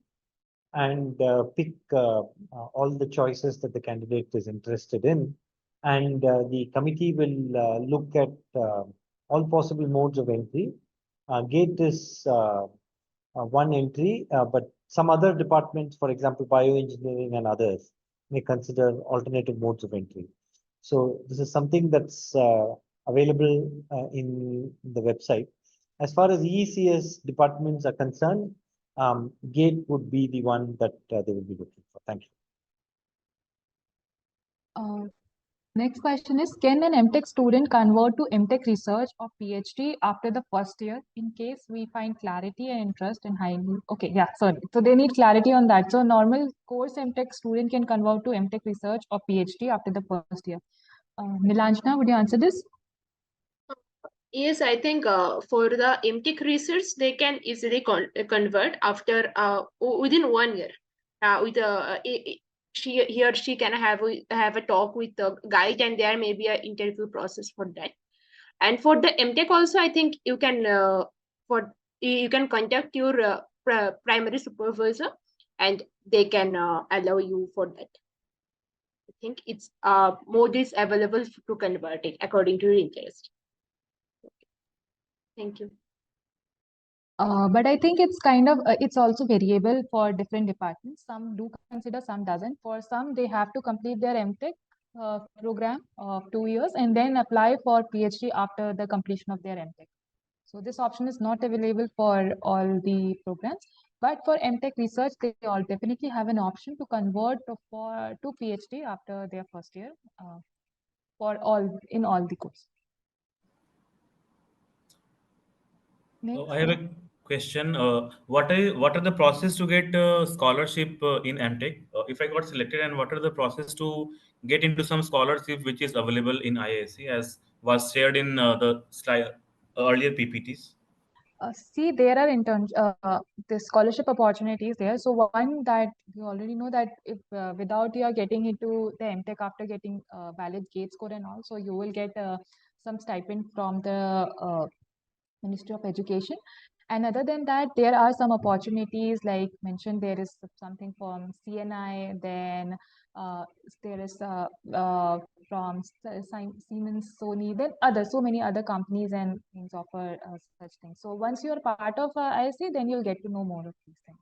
and pick all the choices that the candidate is interested in, and the committee will look at all possible modes of entry. GATE is one entry, but some other departments, for example, bioengineering and others, may consider alternative modes of entry. So this is something that's available in the website. As far as EECS departments are concerned, GATE would be the one that they will be looking for. Thank you. Next question is, can an MTech student convert to MTech research or PhD after the first year in case we find clarity and interest in highly? Okay, yeah, sorry. So they need clarity on that. So normal course MTech student can convert to MTech research or PhD after the first year. Nilanjana, would you answer this? Yes, I think for the MTech research, they can easily convert after within 1 year. He or she can have a talk with the guide, and there may be an interview process for that. And for the MTech also, I think you can contact your primary supervisor, and they can allow you for that. I think it's mode is available to convert it according to your interest. Thank you. But I think it's kind of, it's also variable for different departments. Some do consider, some doesn't. For some, they have to complete their MTech program of 2 years and then apply for PhD after the completion of their MTech. So this option is not available for all the programs. But for MTech research, they all definitely have an option to convert to PhD after their first year in all the courses. Next. I have a question. What are the process to get scholarship in MTech? If I got selected, and what are the process to get into some scholarship which is available in IISc as was shared in the slide earlier PPTs? See, there are the scholarship opportunities there. So one that you already know that if without you are getting into the MTech after getting valid GATE score and all, so you will get some stipend from the Ministry of Education. And other than that, there are some opportunities like mentioned. There is something from CNI, then there is from Siemens, Sony, then so many other companies and things offer such things. So once you are part of IISc, then you'll get to know more of these things.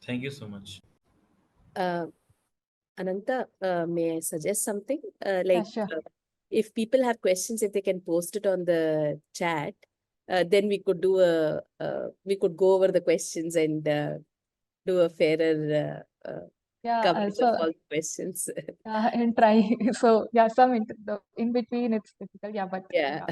Thank you so much. Ananta, may I suggest something? Yeah, sure. If people have questions, if they can post it on the chat, then we could do we could go over the questions and do a fairer coverage of all the questions. And try. So yeah, some in between it's difficult. Yeah, but Yeah.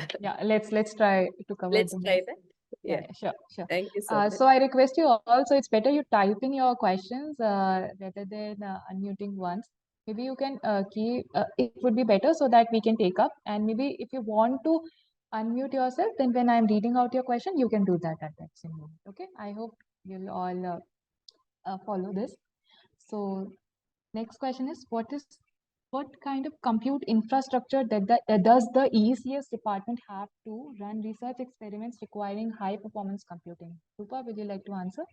let's try to cover. Let's try that. Yeah, sure. Thank you so much. So I request you also, it's better you type in your questions rather than unmuting once. Maybe you can keep, it would be better so that we can take up. And maybe if you want to unmute yourself, then when I'm reading out your question, you can do that at that same moment. Okay. I hope you'll all follow this. So next question is, what kind of compute infrastructure does the IISc department have to run research experiments requiring high performance computing? Rupa, would you like to answer?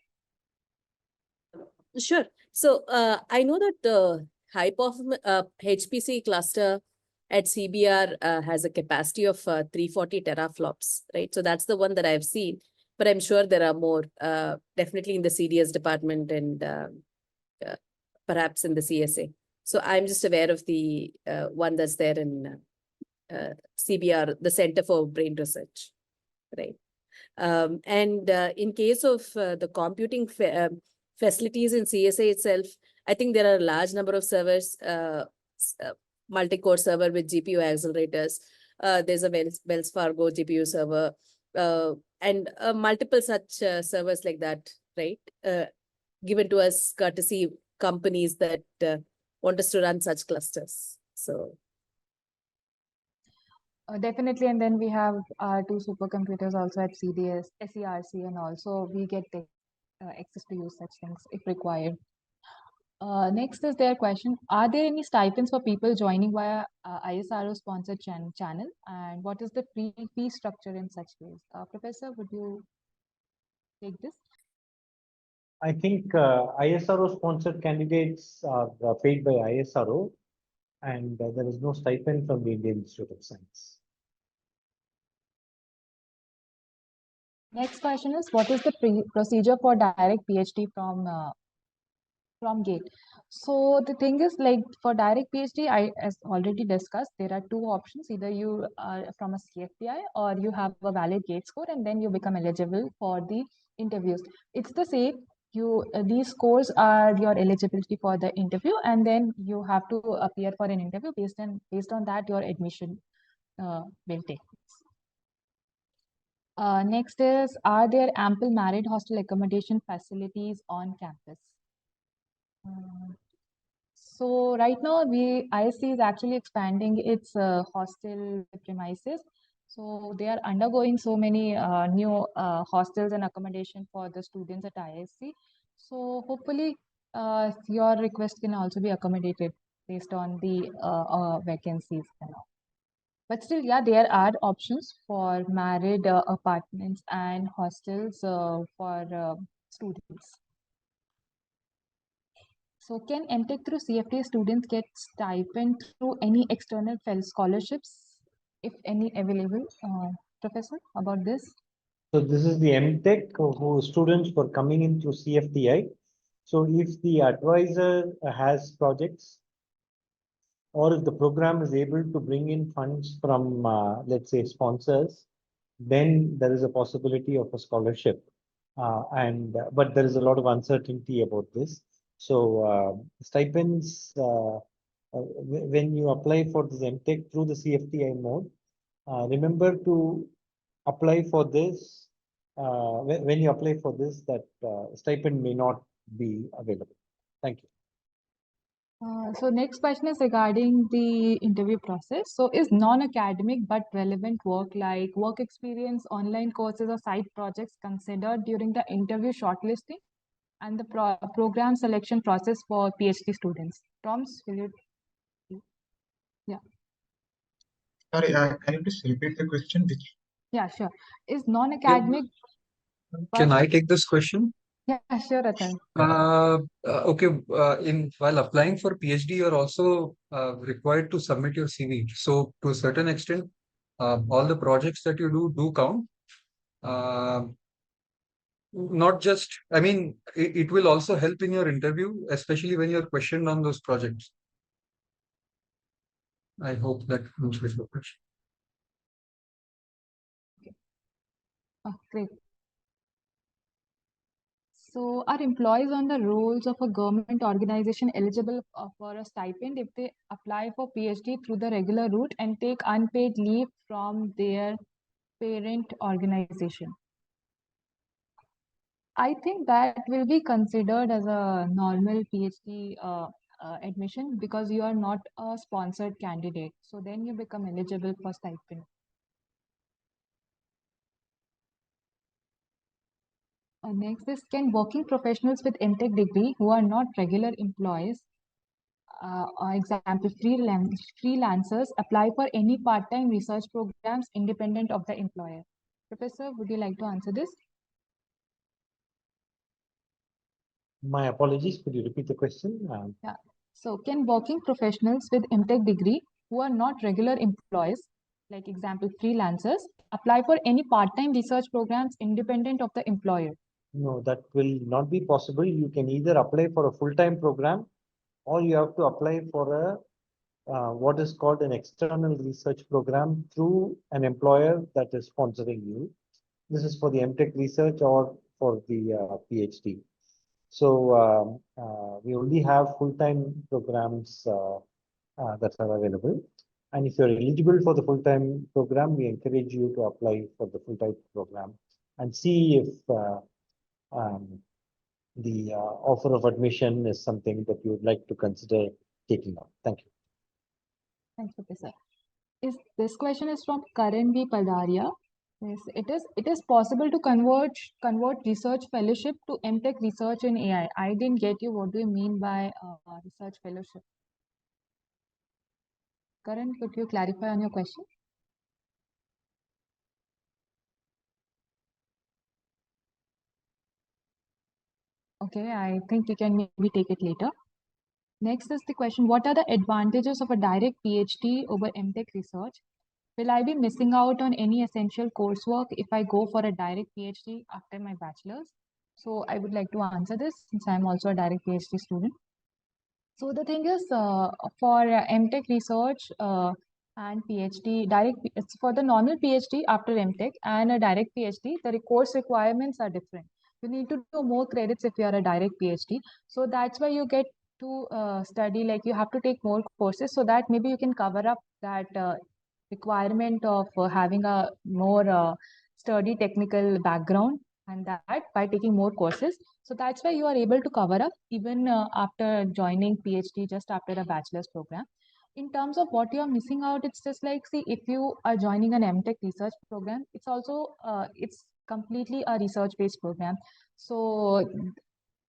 Sure. So I know that the high performance HPC cluster at CBR has a capacity of 340 teraflops, right? So that's the one that I've seen, but I'm sure there are more, definitely in the CDS department and perhaps in the CSA. So I'm just aware of the one that's there in CBR, the Center for Brain Research, right? And in case of the computing facilities in CSA itself, I think there are a large number of servers, multi-core server with GPU accelerators. There's a Wells Fargo GPU server and multiple such servers like that, right? Given to us courtesy companies that want us to run such clusters. So definitely, and then we have our two supercomputers also at CDS, SERC, and also we get access to use such things if required. Next is their question. Are there any stipends for people joining via ISRO sponsored channel? And what is the fee structure in such case? Professor, would you take this? I think ISRO sponsored candidates are paid by ISRO, and there is no stipend from the Indian Institute of Science. Next question is, what is the procedure for direct PhD from from GATE. So the thing is, like for direct PhD, as already discussed, there are two options. Either you are from a CFTI or you have a valid GATE score, and then you become eligible for the interviews. It's the same. These scores are your eligibility for the interview, and then you have to appear for an interview. Based on that, your admission will take place. Next is, are there ample married hostel accommodation facilities on campus? So right now, IISc is actually expanding its hostel premises. So they are undergoing so many new hostels and accommodation for the students at IISc. So hopefully, your request can also be accommodated based on the vacancies and all. But still, yeah, there are options for married apartments and hostels for students. So can MTech through CFTA students get stipend through any external scholarships, if any available? Professor, about this? So this is the MTech who students were coming in through CFTI. So if the advisor has projects, or if the program is able to bring in funds from, let's say, sponsors, then there is a possibility of a scholarship. But there is a lot of uncertainty about this. So stipends, when you apply for this MTech through the CFTI mode, remember to apply for this. When you apply for this, that stipend may not be available. Thank you. So next question is regarding the interview process. So is non-academic but relevant work like work experience, online courses or side projects considered during the interview shortlisting and the program selection process for PhD students? Toms, will you? Yeah. Sorry, can you please repeat the question? Yeah, sure. Is non-academic Can but I take this question? yeah, sure, Atal. Okay, while applying for PhD, you're also required to submit your CV. So to a certain extent, all the projects that you do count. Not just, I mean, it will also help in your interview, especially when you're questioned on those projects. I hope that answers your question. Oh, great. So are employees on the rolls of a government organization eligible for a stipend if they apply for PhD through the regular route and take unpaid leave from their parent organization? I think that will be considered as a normal PhD admission because you are not a sponsored candidate. So then you become eligible for stipend. Next is, can working professionals with MTech degree who are not regular employees, example freelancers, apply for any part-time research programs independent of the employer? Professor, would you like to answer this? My apologies. Could you repeat the question? Yeah. So can working professionals with MTech degree who are not regular employees, like example freelancers, apply for any part-time research programs independent of the employer? No, that will not be possible. You can either apply for a full-time program, or you have to apply for a what is called an external research program through an employer that is sponsoring you. This is for the MTech research or for the PhD. So we only have full-time programs that are available. And if you're eligible for the full-time program, we encourage you to apply for the full-time program and see if the offer of admission is something that you would like to consider taking up. Thank you. Thanks, Professor. This question is from Karan V. Padaria. Yes, it is possible to convert research fellowship to MTech research in AI. I didn't get you. What do you mean by research fellowship? Karan, could you clarify on your question? Okay, I think you can maybe take it later. Next is the question, what are the advantages of a direct PhD over MTech research? Will I be missing out on any essential coursework if I go for a direct PhD after my bachelor's? So I would like to answer this since I'm also a direct PhD student. So the thing is, for MTech research and PhD, it's for the normal PhD after MTech and a direct PhD, the course requirements are different. You need to do more credits if you are a direct PhD. So that's why you get to study, like you have to take more courses so that maybe you can cover up that requirement of having a more sturdy technical background, and that by taking more courses. So that's why you are able to cover up even after joining PhD just after a bachelor's program. In terms of what you are missing out, it's just like, see, if you are joining an MTech research program, it's also it's completely a research based program. So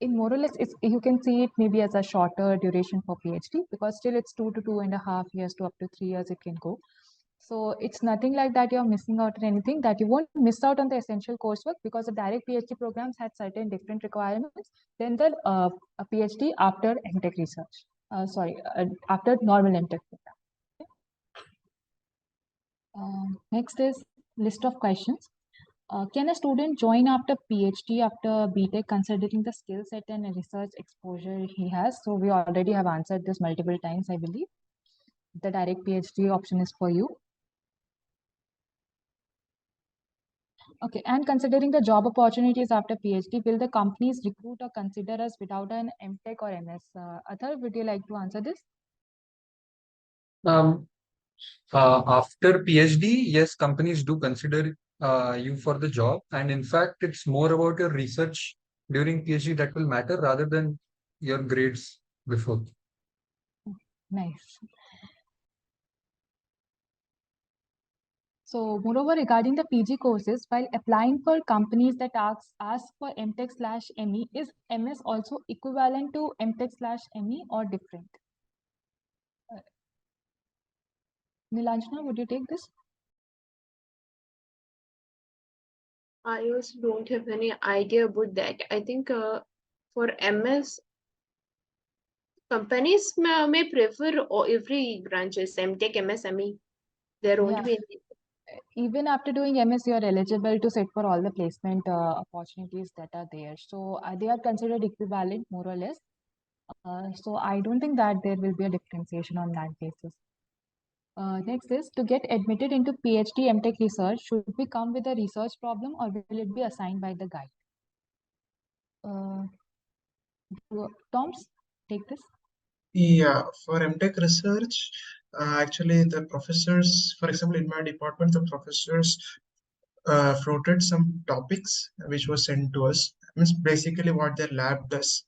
in more or less, you can see it maybe as a shorter duration for PhD, because still it's 2 to 2.5 years to up to 3 years it can go. So it's nothing like that you're missing out on anything, that you won't miss out on the essential coursework, because the direct PhD programs had certain different requirements than the a PhD after MTech research. After normal MTech program. Next is list of questions. Can a student join after PhD, after BTech, considering the skill set and research exposure he has? So we already have answered this multiple times, I believe. The direct PhD option is for you. Okay, and considering the job opportunities after PhD, will the companies recruit or consider us without an MTech or MS? Athar, would you like to answer this? After PhD, yes, companies do consider you for the job. And in fact, it's more about your research during PhD that will matter rather than your grades before. Nice. So moreover, regarding the PG courses, while applying for companies that ask for MTech/ME, is MS also equivalent to MTech/ME or different? Nilanjana, would you take this? I also don't have any idea about that. I think for MS, companies may prefer every branches, MTech, MS, ME. There won't Yeah. be any. Even after doing MS, you are eligible to sit for all the placement opportunities that are there. So they are considered equivalent, more or less. So I don't think that there will be a differentiation on that basis. Next is, to get admitted into PhD MTech research, should we come with a research problem or will it be assigned by the guide? Toms, take this. Yeah, for MTech research, actually the professors, for example, in my department, the professors floated some topics which was sent to us. Means basically what their lab does,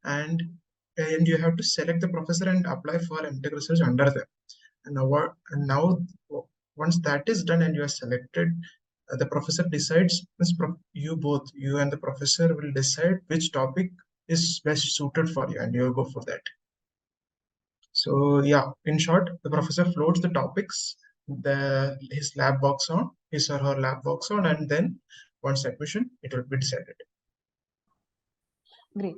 and you have to select the professor and apply for MTech research under them. And now once that is done and you are selected, the professor decides. You and the professor will decide which topic is best suited for you, and you go for that. So yeah, in short, the professor floats the topics, his or her lab box on, and then once admission, it will be decided. Great.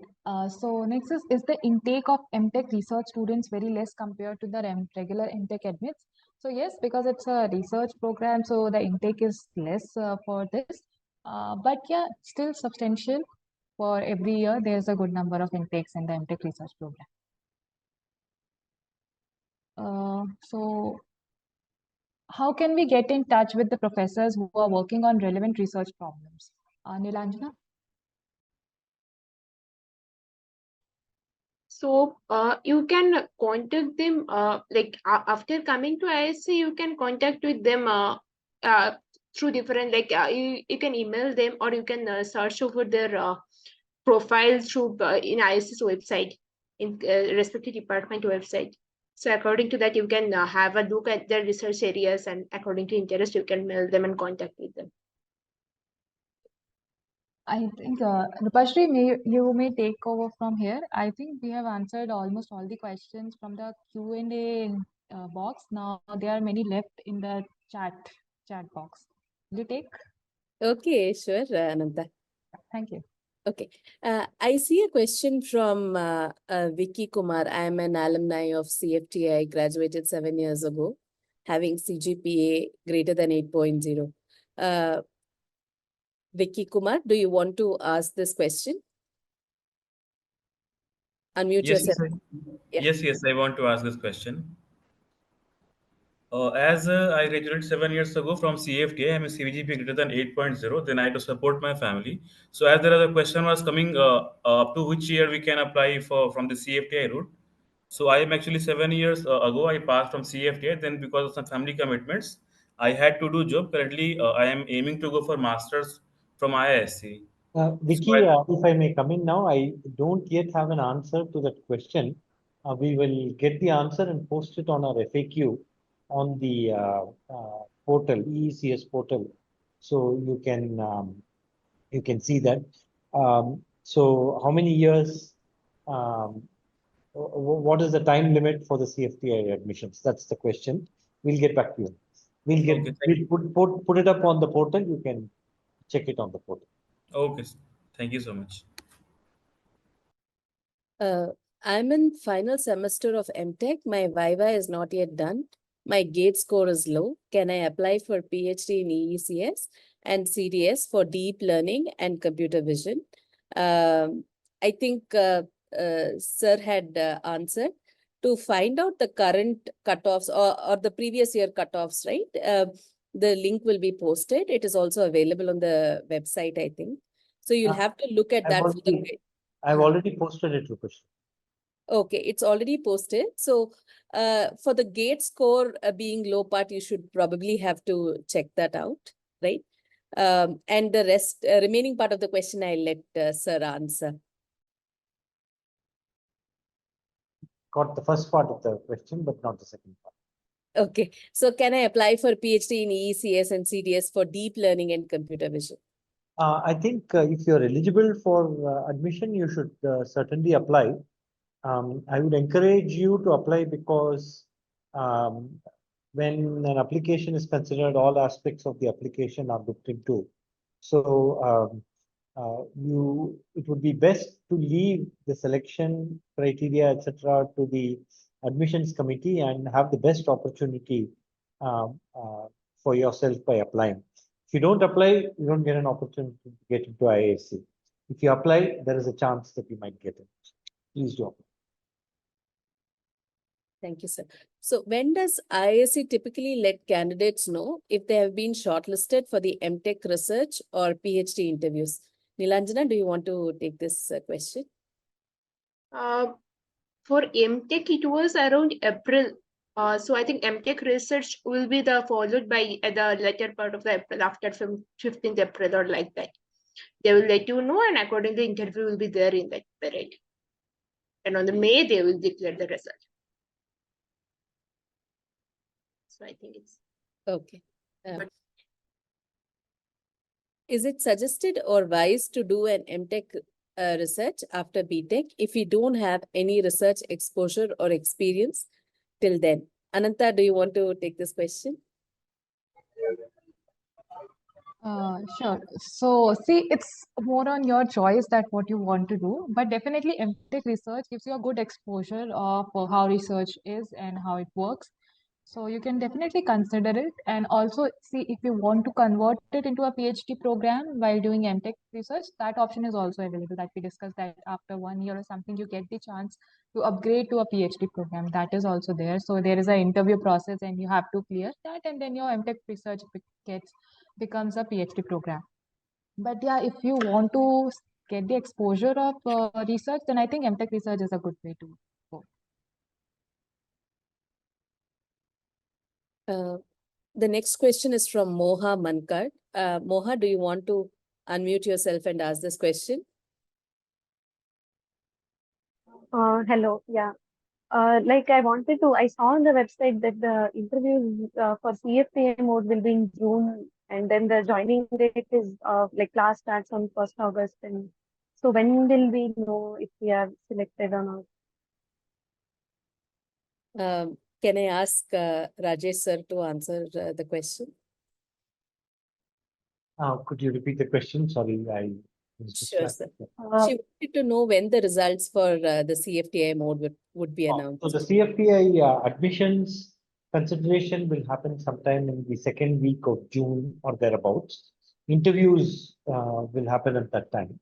So next is the intake of MTech research students very less compared to the regular MTech admits? So yes, because it's a research program, so the intake is less for this. But yeah, still substantial. For every year, there's a good number of intakes in the MTech research program. So how can we get in touch with the professors who are working on relevant research problems? Nilanjana? So you can contact them after coming to IISc, you can contact with them through different, you can email them, or you can search over their profile through in IISc's website, in respective department website. So according to that, you can have a look at their research areas, and according to interest, you can mail them and contact with them. I think Rupashri, you may take over from here. I think we have answered almost all the questions from the Q&A box. Now there are many left in the chat box. Will you take? Okay, sure, Ananta. Thank you. Okay, I see a question from Vicky Kumar. I am an alumni of CFTI, graduated 7 years ago, having CGPA greater than 8.0. Vicky Kumar, do you want to ask this question? Unmute Yes, yourself. Yeah. yes, I want to ask this question. As I graduated 7 years ago from CFTA, I'm a CVGP greater than 8.0. Then I had to support my family. So as there other question was coming up to which year we can apply for from the CFTA route. So I am actually 7 years ago I passed from CFTA. Then because of some family commitments, I had to do job. Currently, I am aiming to go for masters from IISc. So Vicky, if I may come in now, I don't yet have an answer to that question. We will get the answer and post it on our FAQ on the portal, IIScians portal, so you can see that. So, how many years? What is the time limit for the CFTA admissions? That's the question. We'll get back to you. okay, We'll put it up on the portal. You can check it on the portal. okay, thank you so much. I'm in final semester of MTech. My Viva is not yet done. My GATE score is low. Can I apply for PhD in IIScians and CDS for deep learning and computer vision? I think Sir had answered. To find out the current cutoffs or the previous year cutoffs, right? The link will be posted. It is also available on the website, I think. So you'll have to look at that. I've already posted it, Rupesh. Okay, it's already posted. So for the GATE score being low part, you should probably have to check that out, right? And the rest, remaining part of the question, I'll let Sir answer. Got the first part of the question, but not the second part. Okay, so can I apply for PhD in ECS and CDS for deep learning and computer vision? I think if you're eligible for admission, you should certainly apply. I would encourage you to apply because when an application is considered, all aspects of the application are looked into. So it would be best to leave the selection criteria, etc., to the admissions committee and have the best opportunity for yourself by applying. If you don't apply, you don't get an opportunity to get into IISc. If you apply, there is a chance that you might get it. Please do apply. Thank you, sir. So when does IISc typically let candidates know if they have been shortlisted for the MTech research or PhD interviews? Nilanjana, do you want to take this question? For MTech, it was around April. So I think MTech research will be followed by the later part of the April, after 15th April or like that. They will let you know, and accordingly, the interview will be there in that period. And on the May, they will declare the result. So I think it's okay. Is it suggested or wise to do an MTech research after BTech if we don't have any research exposure or experience till then? Ananta, do you want to take this question? Sure. So see, it's more on your choice that what you want to do, but definitely MTech research gives you a good exposure of how research is and how it works. So you can definitely consider it, and also see if you want to convert it into a PhD program while doing MTech research, that option is also available, that we discussed, that after 1 year or something, you get the chance to upgrade to a PhD program. That is also there. So there is an interview process and you have to clear that, and then your MTech research becomes a PhD program. But yeah, if you want to get the exposure of research, then I think MTech research is a good way to go. The next question is from Moha Mankar. Moha, do you want to unmute yourself and ask this question? Hello, yeah. I saw on the website that the interviews for CFTA mode will be in June, and then the joining date is class starts on 1st August. And so when will we know if we are selected or not? Can I ask Rajesh sir to answer the question? Could you repeat the question? Sorry, I was Sure, sir. distracted. She wanted to know when the results for the CFTA mode would be announced. So the CFTA admissions consideration will happen sometime in the second week of June or thereabouts. interviews will happen at that time.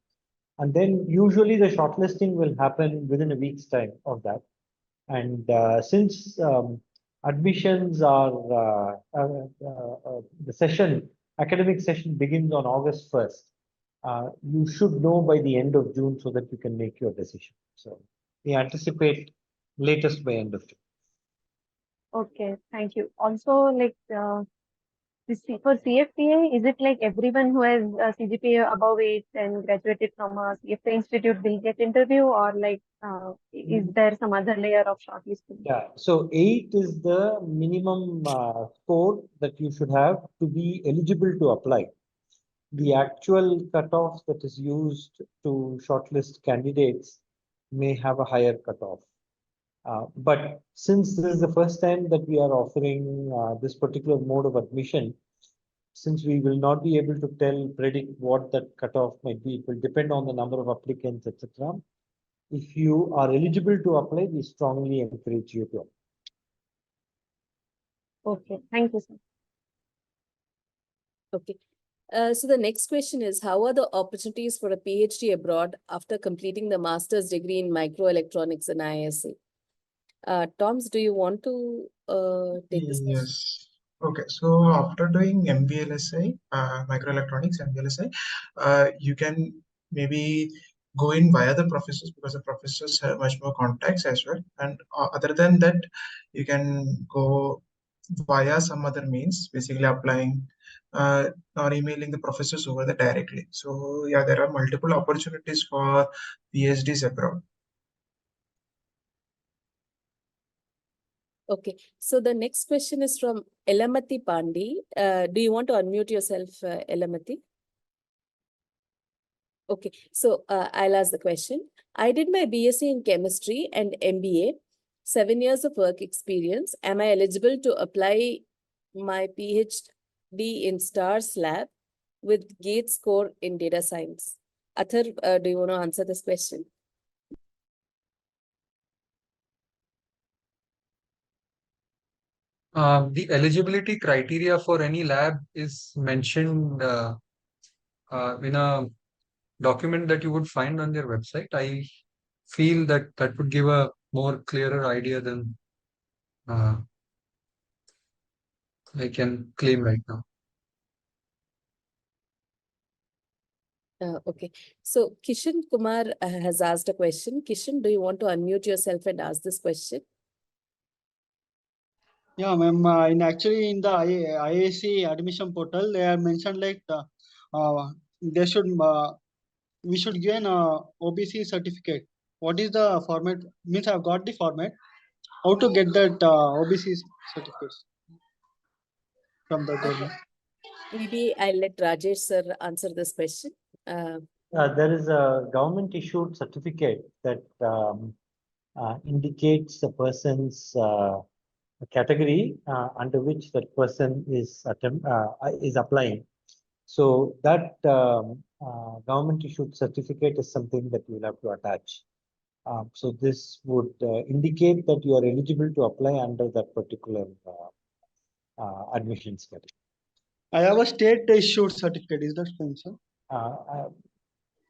And then usually the shortlisting will happen within a week's time of that. And since admissions are, the academic session begins on August 1st, you should know by the end of June so that you can make your decision. So we anticipate latest by end of June. Okay, thank you. Also, like for CFTA, is it like everyone who has a CGPA above 8 and graduated from a CFTA institute will get interview, or like is there some other layer of shortlisting? Yeah, so 8 is the minimum score that you should have to be eligible to apply. The actual cutoff that is used to shortlist candidates may have a higher cutoff. But since this is the first time that we are offering this particular mode of admission, since we will not be able to predict what that cutoff might be, it will depend on the number of applicants, etc. If you are eligible to apply, we strongly encourage you to apply. Okay, thank you, sir. Okay. So the next question is, how are the opportunities for a PhD abroad after completing the master's degree in microelectronics in IISc? Toms, do you want to take this question? Yes. Okay. So after doing MBLSI, microelectronics, MBLSI, you can maybe go in via the professors because the professors have much more contacts as well. And other than that, you can go via some other means, basically applying or emailing the professors over there directly. So yeah, there are multiple opportunities for PhDs abroad. Okay, so the next question is from Elamati Pandi. Do you want to unmute yourself, Elamati? Okay, so I'll ask the question. I did my BSc in chemistry and MBA, 7 years of work experience. Am I eligible to apply my PhD in STARS lab with GATE score in data science? Athar, do you want to answer this question? The eligibility criteria for any lab is mentioned in a document that you would find on their website. I feel that that would give a more clearer idea than I can claim right now. Okay, so Kishan Kumar has asked a question. Kishan, do you want to unmute yourself and ask this question? Yeah, ma'am. In the IISc admission portal, they are mentioned like they should we should give an OBC certificate. What is the format? Means I've got the format. How to get that OBC certificates from the government? Maybe I'll let Rajesh sir answer this question. There is a government issued certificate that indicates the person's category under which that person is applying. So that government issued certificate is something that you will have to attach. So this would indicate that you are eligible to apply under that particular admissions category. I have a state issued certificate. Is that fine, sir?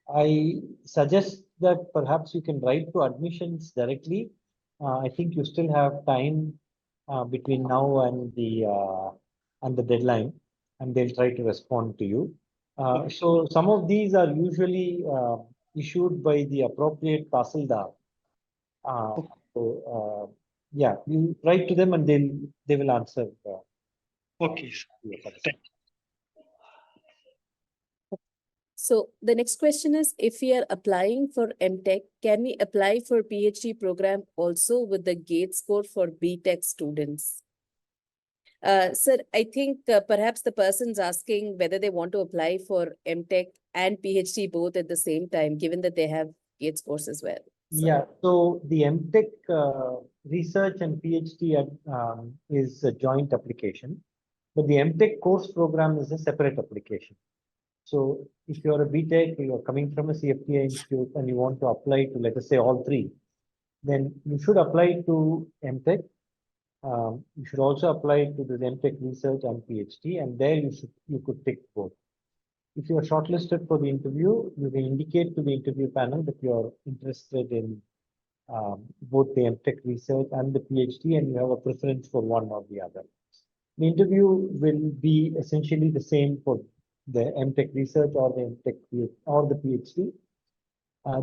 I suggest that perhaps you can write to admissions directly. I think you still have time between now and the deadline, and they'll try to respond to you. So some of these are usually issued by the appropriate Tahsildar. Yeah, you write to them and they will answer. Okay. So the next question is, if we are applying for MTech, can we apply for PhD program also with the GATE score for BTech students? Sir, I think perhaps the person's asking whether they want to apply for MTech and PhD both at the same time, given that they have GATE scores as well. So. Yeah, so the MTech research and PhD is a joint application, but the MTech course program is a separate application. So if you're a BTech, you're coming from a CFTA institute and you want to apply to, let us say, all three, then you should apply to MTech. You should also apply to the MTech research and PhD, and there you could take both. If you are shortlisted for the interview, you can indicate to the interview panel that you are interested in both the MTech research and the PhD, and you have a preference for one or the other. The interview will be essentially the same for the MTech research or the MTech or the PhD.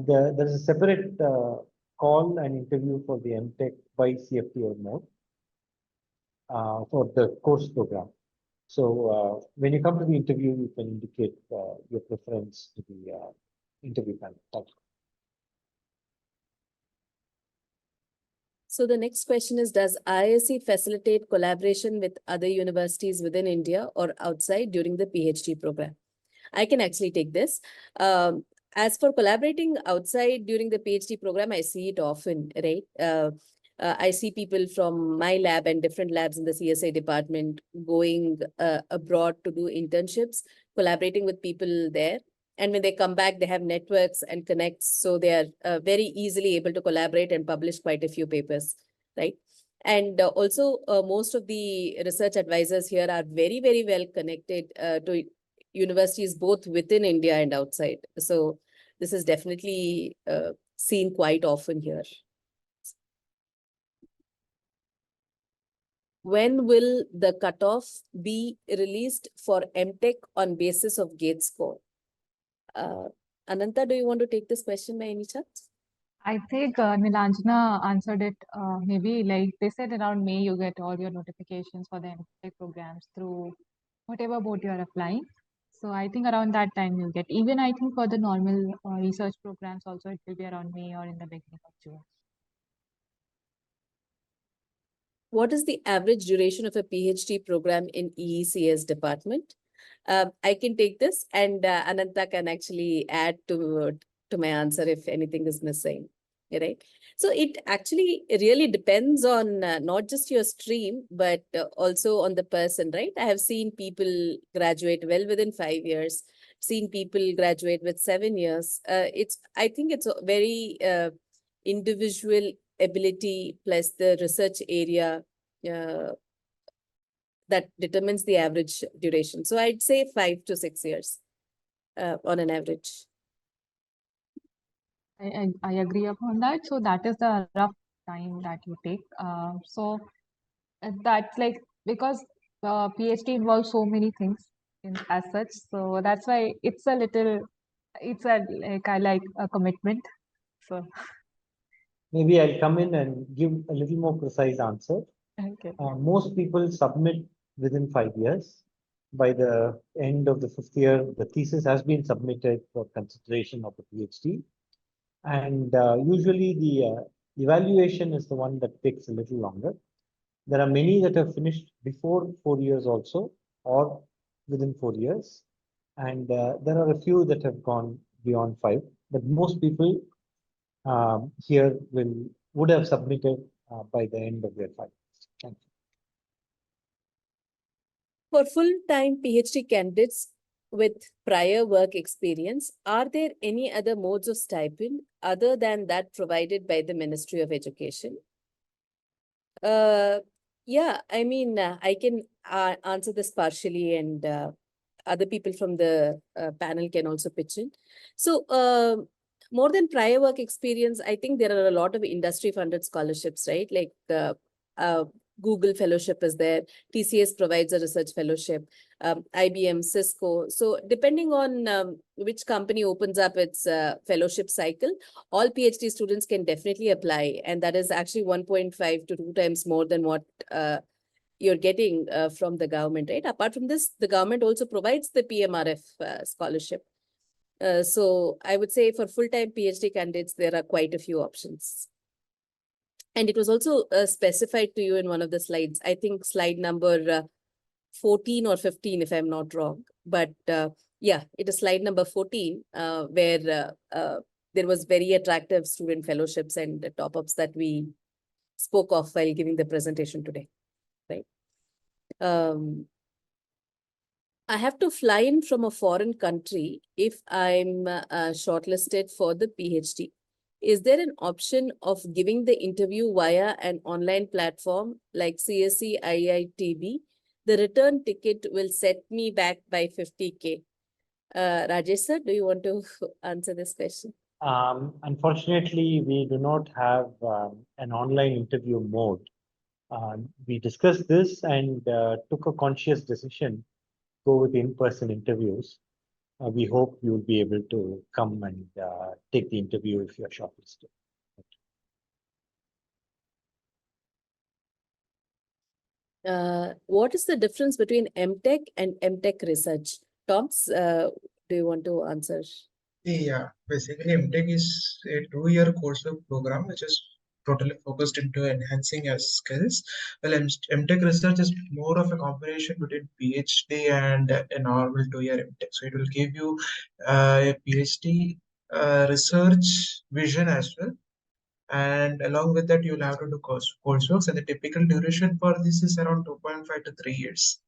There is a separate call and interview for the MTech by CFTO mode for the course program. So when you come to the interview, you can indicate your preference to the interview panel. Thank you. So the next question is, does IISc facilitate collaboration with other universities within India or outside during the PhD program? I can actually take this. As for collaborating outside during the PhD program, I see it often, right? I see people from my lab and different labs in the CSA department going abroad to do internships, collaborating with people there. And when they come back, they have networks and connects. So they are very easily able to collaborate and publish quite a few papers, right? And also, most of the research advisors here are very, very well connected to universities, both within India and outside. So this is definitely seen quite often here. When will the cutoff be released for MTech on basis of GATE score? Ananta, do you want to take this question by any chance? I think Nilanjana answered it. Maybe like they said around May, you get all your notifications for the MTech programs through whatever board you're applying. So I think around that time you'll get. Even I think for the normal research programs also, it will be around May or in the beginning of June. What is the average duration of a PhD program in IIScience department? I can take this, and Ananta can actually add to my answer if anything is missing, right? So it actually really depends on not just your stream, but also on the person, right? I have seen people graduate well within 5 years, seen people graduate with 7 years. I think it's a very individual ability plus the research area that determines the average duration. So I'd say 5 to 6 years on an average. I agree upon that. So that is the rough time that you take. So that's like, because PhD involves so many things as such. So that's why it's a like a commitment. So maybe I'll come in and give a little more precise answer. okay. Most people submit within 5 years. By the end of the 5th year, the thesis has been submitted for consideration of the PhD. And usually the evaluation is the one that takes a little longer. There are many that have finished before 4 years also, or within 4 years. And there are a few that have gone beyond 5. But most people here would have submitted by the end of their 5 years. Thank you. For full-time PhD candidates with prior work experience, are there any other modes of stipend other than that provided by the Ministry of Education? Yeah, I mean, I can answer this partially, and other people from the panel can also pitch in. So more than prior work experience, I think there are a lot of industry-funded scholarships, right? Like Google Fellowship is there. TCS provides a research fellowship, IBM, Cisco. So depending on which company opens up its fellowship cycle, all PhD students can definitely apply. And that is actually 1.5 to 2 times more than what you're getting from the government, right? Apart from this, the government also provides the PMRF scholarship. So I would say for full-time PhD candidates, there are quite a few options. And it was also specified to you in one of the slides. I think slide number 14 or 15, if I'm not wrong. But yeah, it is slide number 14, where there was very attractive student fellowships and top-ups that we spoke of while giving the presentation today, right? I have to fly in from a foreign country if I'm shortlisted for the PhD. Is there an option of giving the interview via an online platform like CSE IITB? The return ticket will set me back by 50K. Rajesh sir, do you want to answer this question? Unfortunately, we do not have an online interview mode. We discussed this and took a conscious decision, go with in-person interviews. We hope you'll be able to come and take the interview if you're shortlisted. What is the difference between MTech and MTech research? Toms, do you want to answer? Yeah, basically MTech is a 2-year course of program which is totally focused into enhancing your skills. Well, MTech research is more of a combination between PhD and a normal 2-year MTech. So it will give you a PhD research vision as well. And along with that, you'll have to do coursework. And the typical duration for this is around 2.5 to 3 years.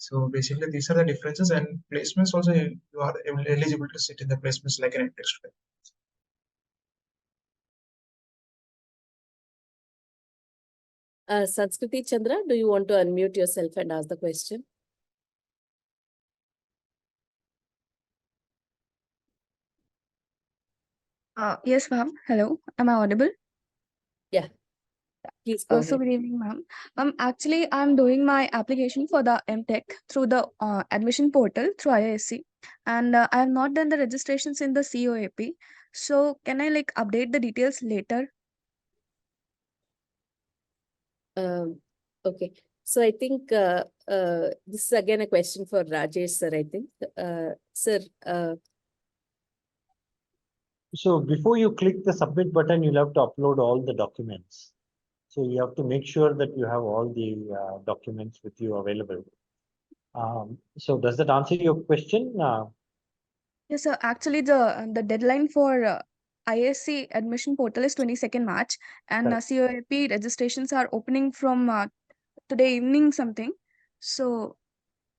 So basically, these are the differences, and placements also you are eligible to sit in the placements like an MTech student. Sanskriti Chandra, do you want to unmute yourself and ask the question? Yes, ma'am. Hello. Am I audible? Yeah. Please go So ahead. good evening, ma'am. Actually, I'm doing my application for the MTech through the admission portal through IISc, and I have not done the registrations in the COAP. So can I like update the details later? Okay. So I think this is again a question for Rajesh sir, I think. Sir, So before you click the submit button, you'll have to upload all the documents. So you have to make sure that you have all the documents with you available. So does that answer your question? Yes, sir. Actually, the deadline for IISc admission portal is 22nd March, and Correct. COAP registrations are opening from today evening something. So,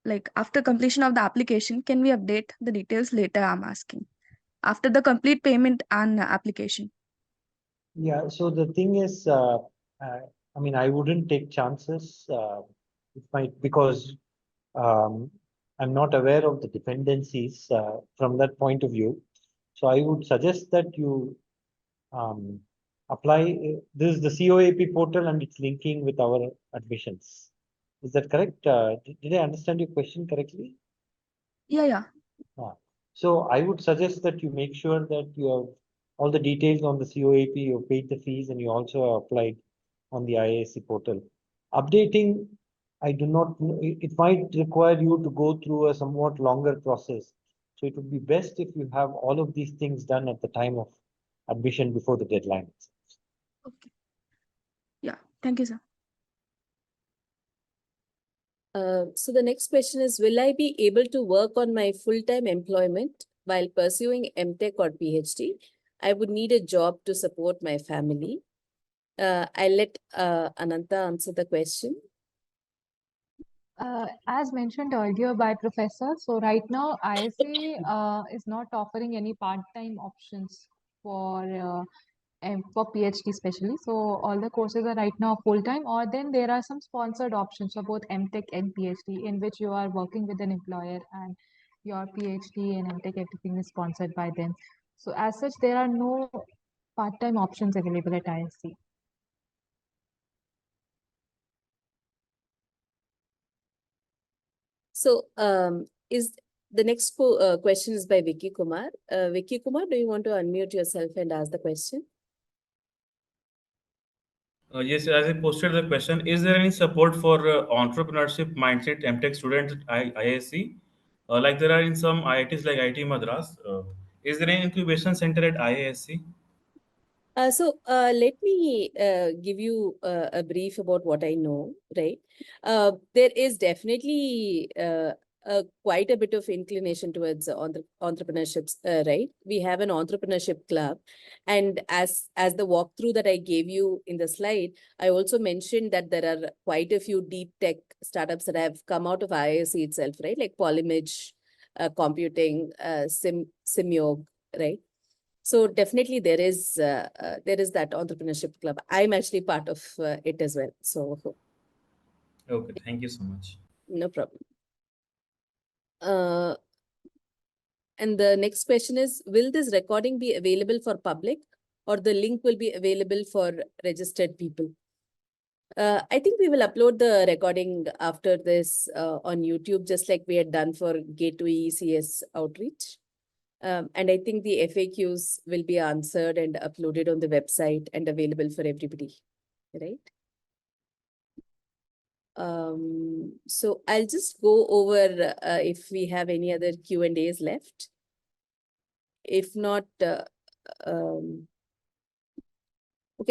like after completion of the application, can we update the details later? I'm asking after the complete payment and application. Yeah, so the thing is, I mean, I wouldn't take chances. It might because um, I'm not aware of the dependencies from that point of view. So I would suggest that you um, apply. This is the COAP portal and it's linking with our admissions. Is that correct? Did I understand your question correctly? Yeah. So I would suggest that you make sure that you have all the details on the COAP, you paid the fees, and you also applied on the IISc portal. Updating, I do not know, it might require you to go through a somewhat longer process. So it would be best if you have all of these things done at the time of admission before the deadline. Okay. Yeah. Thank you, sir. so the next question is, will I be able to work on my full-time employment while pursuing MTech or PhD? I would need a job to support my family. I'll let Ananta answer the question. As mentioned earlier by Professor, so right now IISc is not offering any part-time options for PhD especially. So all the courses are right now full-time, or then there are some sponsored options for both MTech and PhD in which you are working with an employer and your PhD and MTech everything is sponsored by them. So as such, there are no part-time options available at IISc. So is the next question is by Vicky Kumar. Vicky Kumar, do you want to unmute yourself and ask the question? Yes, as I posted the question, is there any support for entrepreneurship mindset MTech students at IISc? Like there are in some IITs like IIT Madras. Is there an incubation center at IISc? So let me give you a brief about what I know, right? There is definitely quite a bit of inclination towards entrepreneurships, right? We have an entrepreneurship club. And as the walkthrough that I gave you in the slide, I also mentioned that there are quite a few deep tech startups that have come out of IISc itself, right? Like Polymage, Computing, Simyog, right? So definitely there is that entrepreneurship club. I'm actually part of it as well. So Okay, thank you so much. no problem. And the next question is, will this recording be available for public or the link will be available for registered people? I think we will upload the recording after this on YouTube, just like we had done for Gateway ECS outreach. And I think the FAQs will be answered and uploaded on the website and available for everybody, right? So I'll just go over if we have any other Q&As left. If not, okay,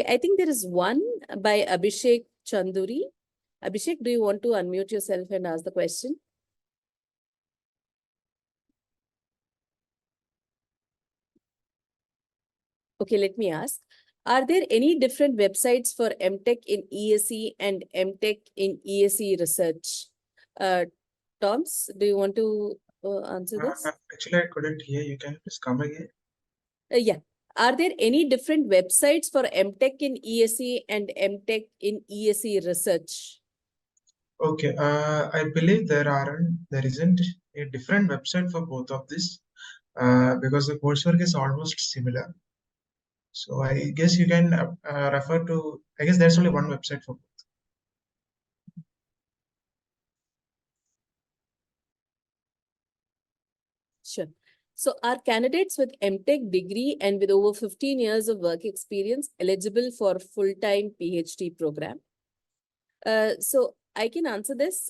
I think there is one by Abhishek Chanduri. Abhishek, do you want to unmute yourself and ask the question? Okay, let me ask. Are there any different websites for MTech in ESE and MTech in ESE research? Toms, do you want to answer this? Actually, I couldn't hear you. Can you please come again? Yeah. Are there any different websites for MTech in ESE and MTech in ESE research? Okay, I believe there isn't a different website for both of this because the coursework is almost similar. So I guess you can refer to, I guess there's only one website for both. Sure. So are candidates with MTech degree and with over 15 years of work experience eligible for full-time PhD program? So I can answer this.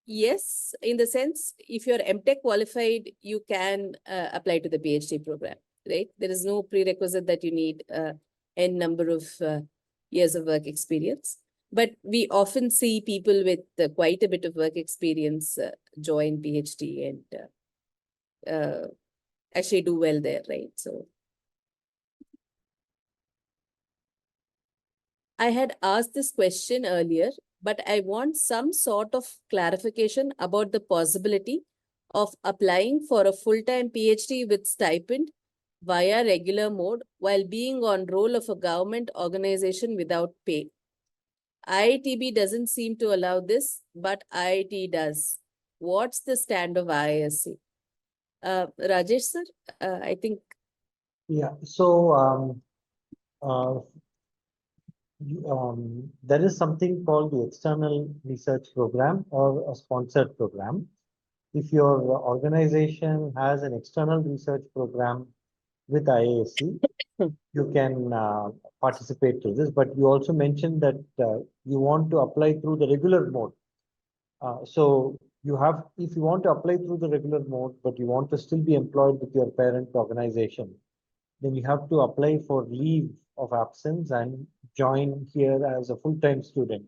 Yes, in the sense, if you're MTech qualified, you can apply to the PhD program, right? There is no prerequisite that you need n number of years of work experience. But we often see people with quite a bit of work experience join PhD and actually do well there, right? So I had asked this question earlier, but I want some sort of clarification about the possibility of applying for a full-time PhD with stipend via regular mode while being on roll of a government organization without pay. IITB doesn't seem to allow this, but IIT does. What's the stand of IISc? Rajesh sir, I think. Yeah, so there is something called the external research program or a sponsored program. If your organization has an external research program with IISc, you can participate to this. But you also mentioned that you want to apply through the regular mode. So you have, if you want to apply through the regular mode, but you want to still be employed with your parent organization, then you have to apply for leave of absence and join here as a full-time student.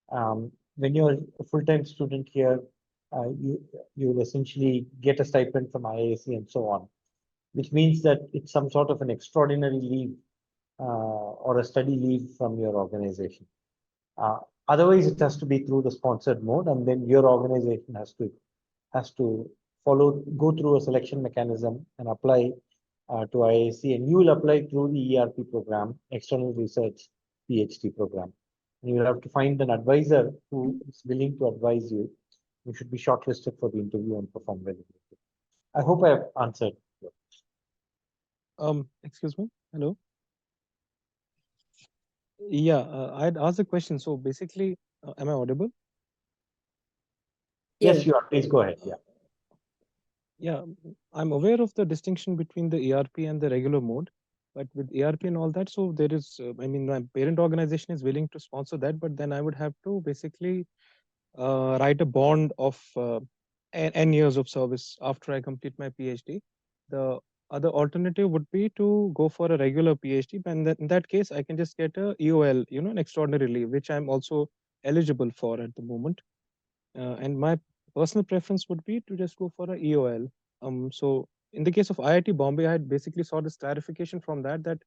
When you're a full-time student here, you will essentially get a stipend from IISc and so on, which means that it's some sort of an extraordinary leave or a study leave from your organization. Otherwise, it has to be through the sponsored mode, and then your organization has to go through a selection mechanism and apply to IISc, and you will apply through the ERP program, External Research PhD program. And you will have to find an advisor who is willing to advise you. You should be shortlisted for the interview and perform well. I hope I have answered. Excuse me. Hello. Yeah, I'd asked a question. So basically, am I audible? Yes, you are. Please go ahead. Yeah. Yeah, I'm aware of the distinction between the ERP and the regular mode, but with ERP and all that, so there is, I mean, my parent organization is willing to sponsor that, but then I would have to basically write a bond of n years of service after I complete my PhD. The other alternative would be to go for a regular PhD, and in that case, I can just get a EOL, an extraordinary leave, which I'm also eligible for at the moment. And my personal preference would be to just go for a EOL. So in the case of IIT Bombay, I had basically saw this clarification from that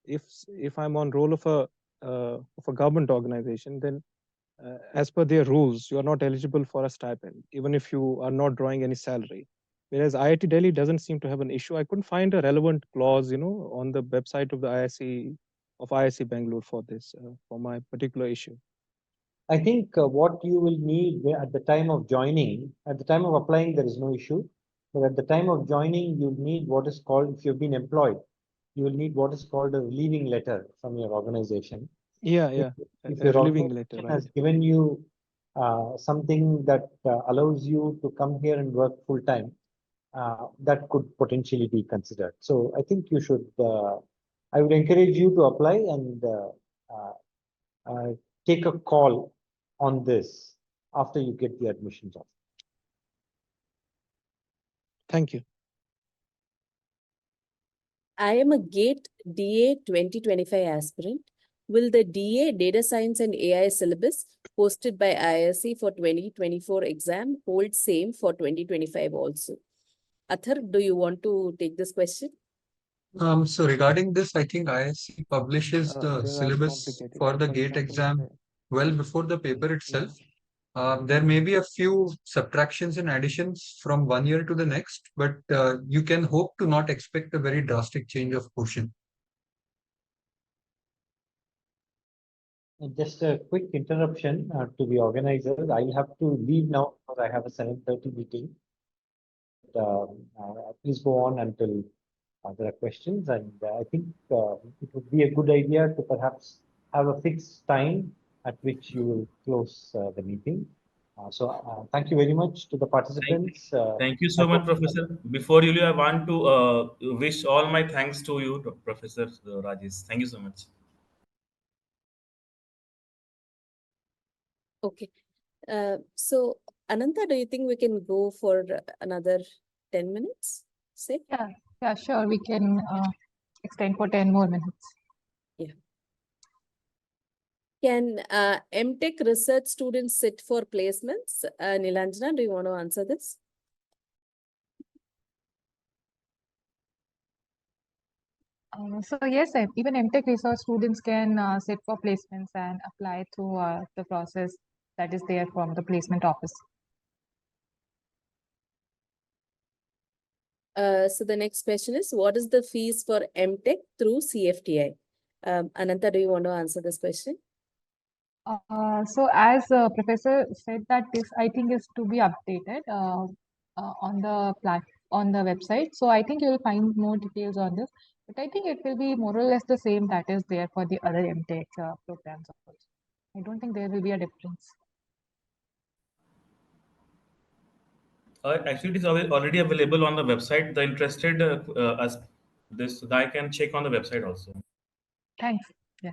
if I'm on roll of a government organization, then as per their rules, you are not eligible for a stipend, even if you are not drawing any salary. Whereas IIT Delhi doesn't seem to have an issue. I couldn't find a relevant clause, on the website of the IISc Bangalore for this, for my particular issue. I think what you will need at the time of joining, at the time of applying, there is no issue. But at the time of joining, you need what is called, if you've been employed, you will need what is called a relieving letter from your organization. Yeah, If, yeah. if A your relieving letter, organization right? has given you something that allows you to come here and work full time, that could potentially be considered. So I think you should, I would encourage you to apply and uh, uh, take a call on this after you get the admissions offer. Thank you. I am a GATE DA 2025 aspirant. Will the DA Data Science and AI syllabus posted by IISc for 2024 exam hold same for 2025 also? Athar, do you want to take this question? So regarding this, I think IISc publishes the They were syllabus complicated. for the For GATE example, exam well before the paper yeah. itself. There may be a few subtractions and additions from one year to the next, but you can hope to not expect a very drastic change of portion. Just a quick interruption to the organizers. I'll have to leave now because I have a 7:30 meeting. Please go on until there are questions, and I think it would be a good idea to perhaps have a fixed time at which you will close the meeting. Thank you very much to the participants. Thank you I so much, hope Professor. Before you leave, I want to wish all my thanks to you, Professor Rajesh. Thank you so much. Okay. So, Ananta, do you think we can go for another 10 minutes? Say? Yeah, sure. We can extend for 10 more minutes. Yeah. Can MTech research students sit for placements? Nilanjana, do you want to answer this? So yes, even MTech research students can sit for placements and apply through the process that is there from the placement office. So the next question is, what is the fees for MTech through CFTI? Ananta, do you want to answer this question? So as Professor said that this I think is to be updated on the website. So I think you will find more details on this. But I think it will be more or less the same that is there for the other MTech programs also. I don't think there will be a difference. Actually, it is already available on the website. The interested as this guy can check on the website also. Thanks. Yeah.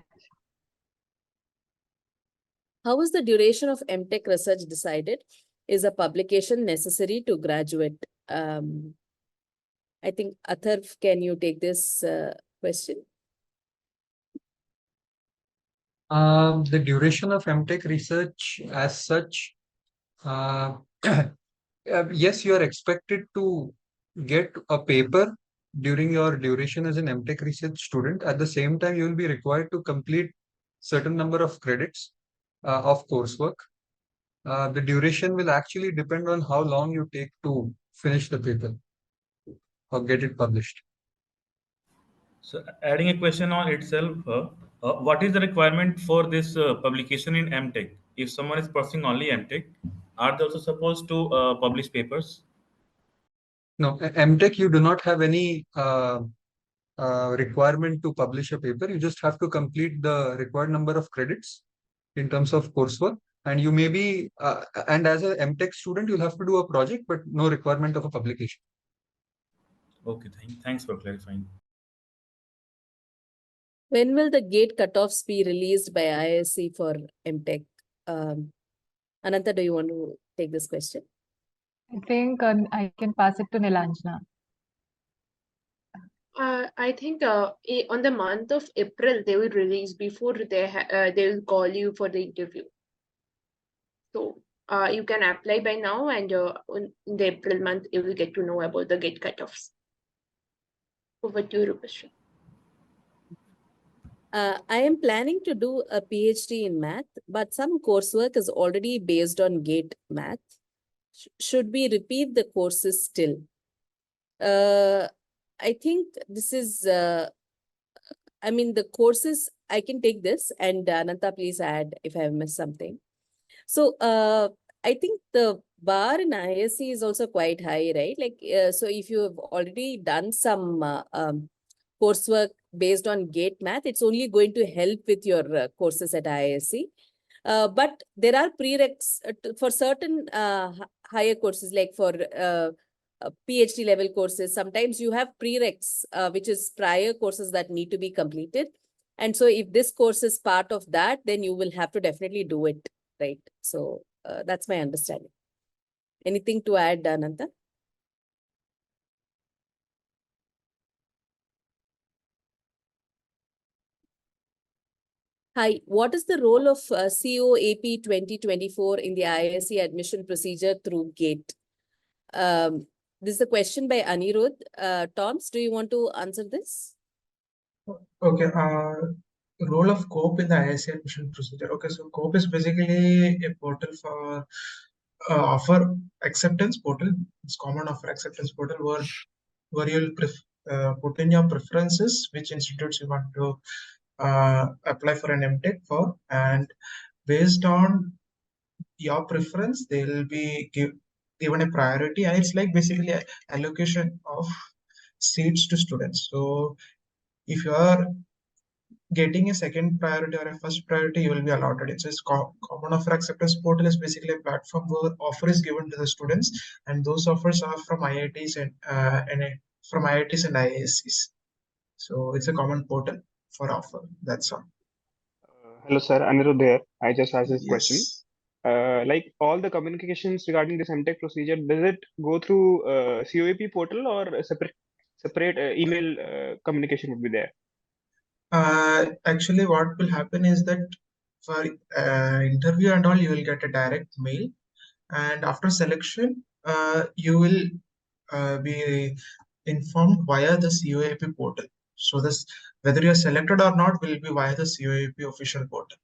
How is the duration of MTech research decided? Is a publication necessary to graduate? I think Atharv, can you take this question? The duration of MTech research as such, yes, you are expected to get a paper during your duration as an MTech research student. At the same time, you will be required to complete certain number of credits of coursework. The duration will actually depend on how long you take to finish the paper or get it published. So, adding a question on itself, what is the requirement for this publication in MTech? If someone is pursuing only MTech, are they also supposed to publish papers? No, MTech, you do not have any requirement to publish a paper. You just have to complete the required number of credits in terms of coursework. And you may be, and as a MTech student, you'll have to do a project, but no requirement of a publication. Okay, thanks for clarifying. When will the GATE cutoffs be released by IISc for MTech? Ananta, do you want to take this question? I think I can pass it to Nilanjana. I think on the month of April they will release before they will call you for the interview. So you can apply by now, and in the April month you will get to know about the GATE cutoffs. Over to you, Rupashree. I am planning to do a PhD in math, but some coursework is already based on GATE math. Should we repeat the courses still? I think this is, I mean, the courses, I can take this, and Ananta, please add if I have missed something. So I think the bar in IISc is also quite high, right? Like, so if you have already done some coursework based on GATE math, it's only going to help with your courses at IISc. But there are prereqs for certain higher courses, like for PhD level courses. Sometimes you have prereqs, which is prior courses that need to be completed. And so if this course is part of that, then you will have to definitely do it, right? So that's my understanding. Anything to add, Ananta? Hi, what is the role of COAP 2024 in the IISc admission procedure through GATE? This is a question by Anirudh. Toms, do you want to answer this? Okay, role of COPE in the IISc admission procedure. Okay, so COPE is basically a portal for offer acceptance portal. It's common offer acceptance portal where you'll put in your preferences, which institutes you want to apply for an MTech for, and based on your preference, they will be given a priority, and it's like basically a allocation of seats to students. So if you are getting a second priority or a first priority, you will be allotted. It's just common offer acceptance portal is basically a platform where offer is given to the students, and those offers are from IITs and from IITs and IIScs. So it's a common portal for offer. That's all. Hello, sir. Anirudh here. I just asked this question. Yes. Like all the communications regarding this MTech procedure, does it go through COAP portal or a separate email communication would be there? Actually, what will happen is that for interview and all, you will get a direct mail, and after selection, you will be informed via the COAP portal. So this, whether you are selected or not, will be via the COAP official portal.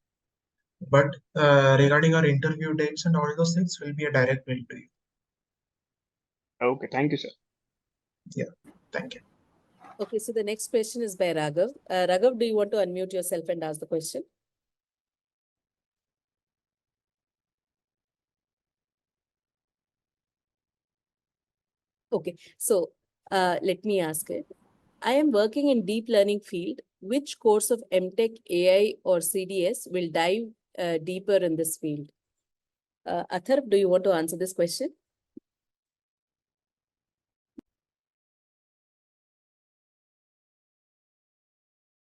But regarding our interview dates and all those things, will be a direct mail to you. Okay, thank you, sir. Yeah, thank you. Okay, so the next question is by Raghav. Raghav, do you want to unmute yourself and ask the question? Okay, so let me ask it. I am working in deep learning field. Which course of MTech, AI or CDS will dive deeper in this field? Atharv, do you want to answer this question?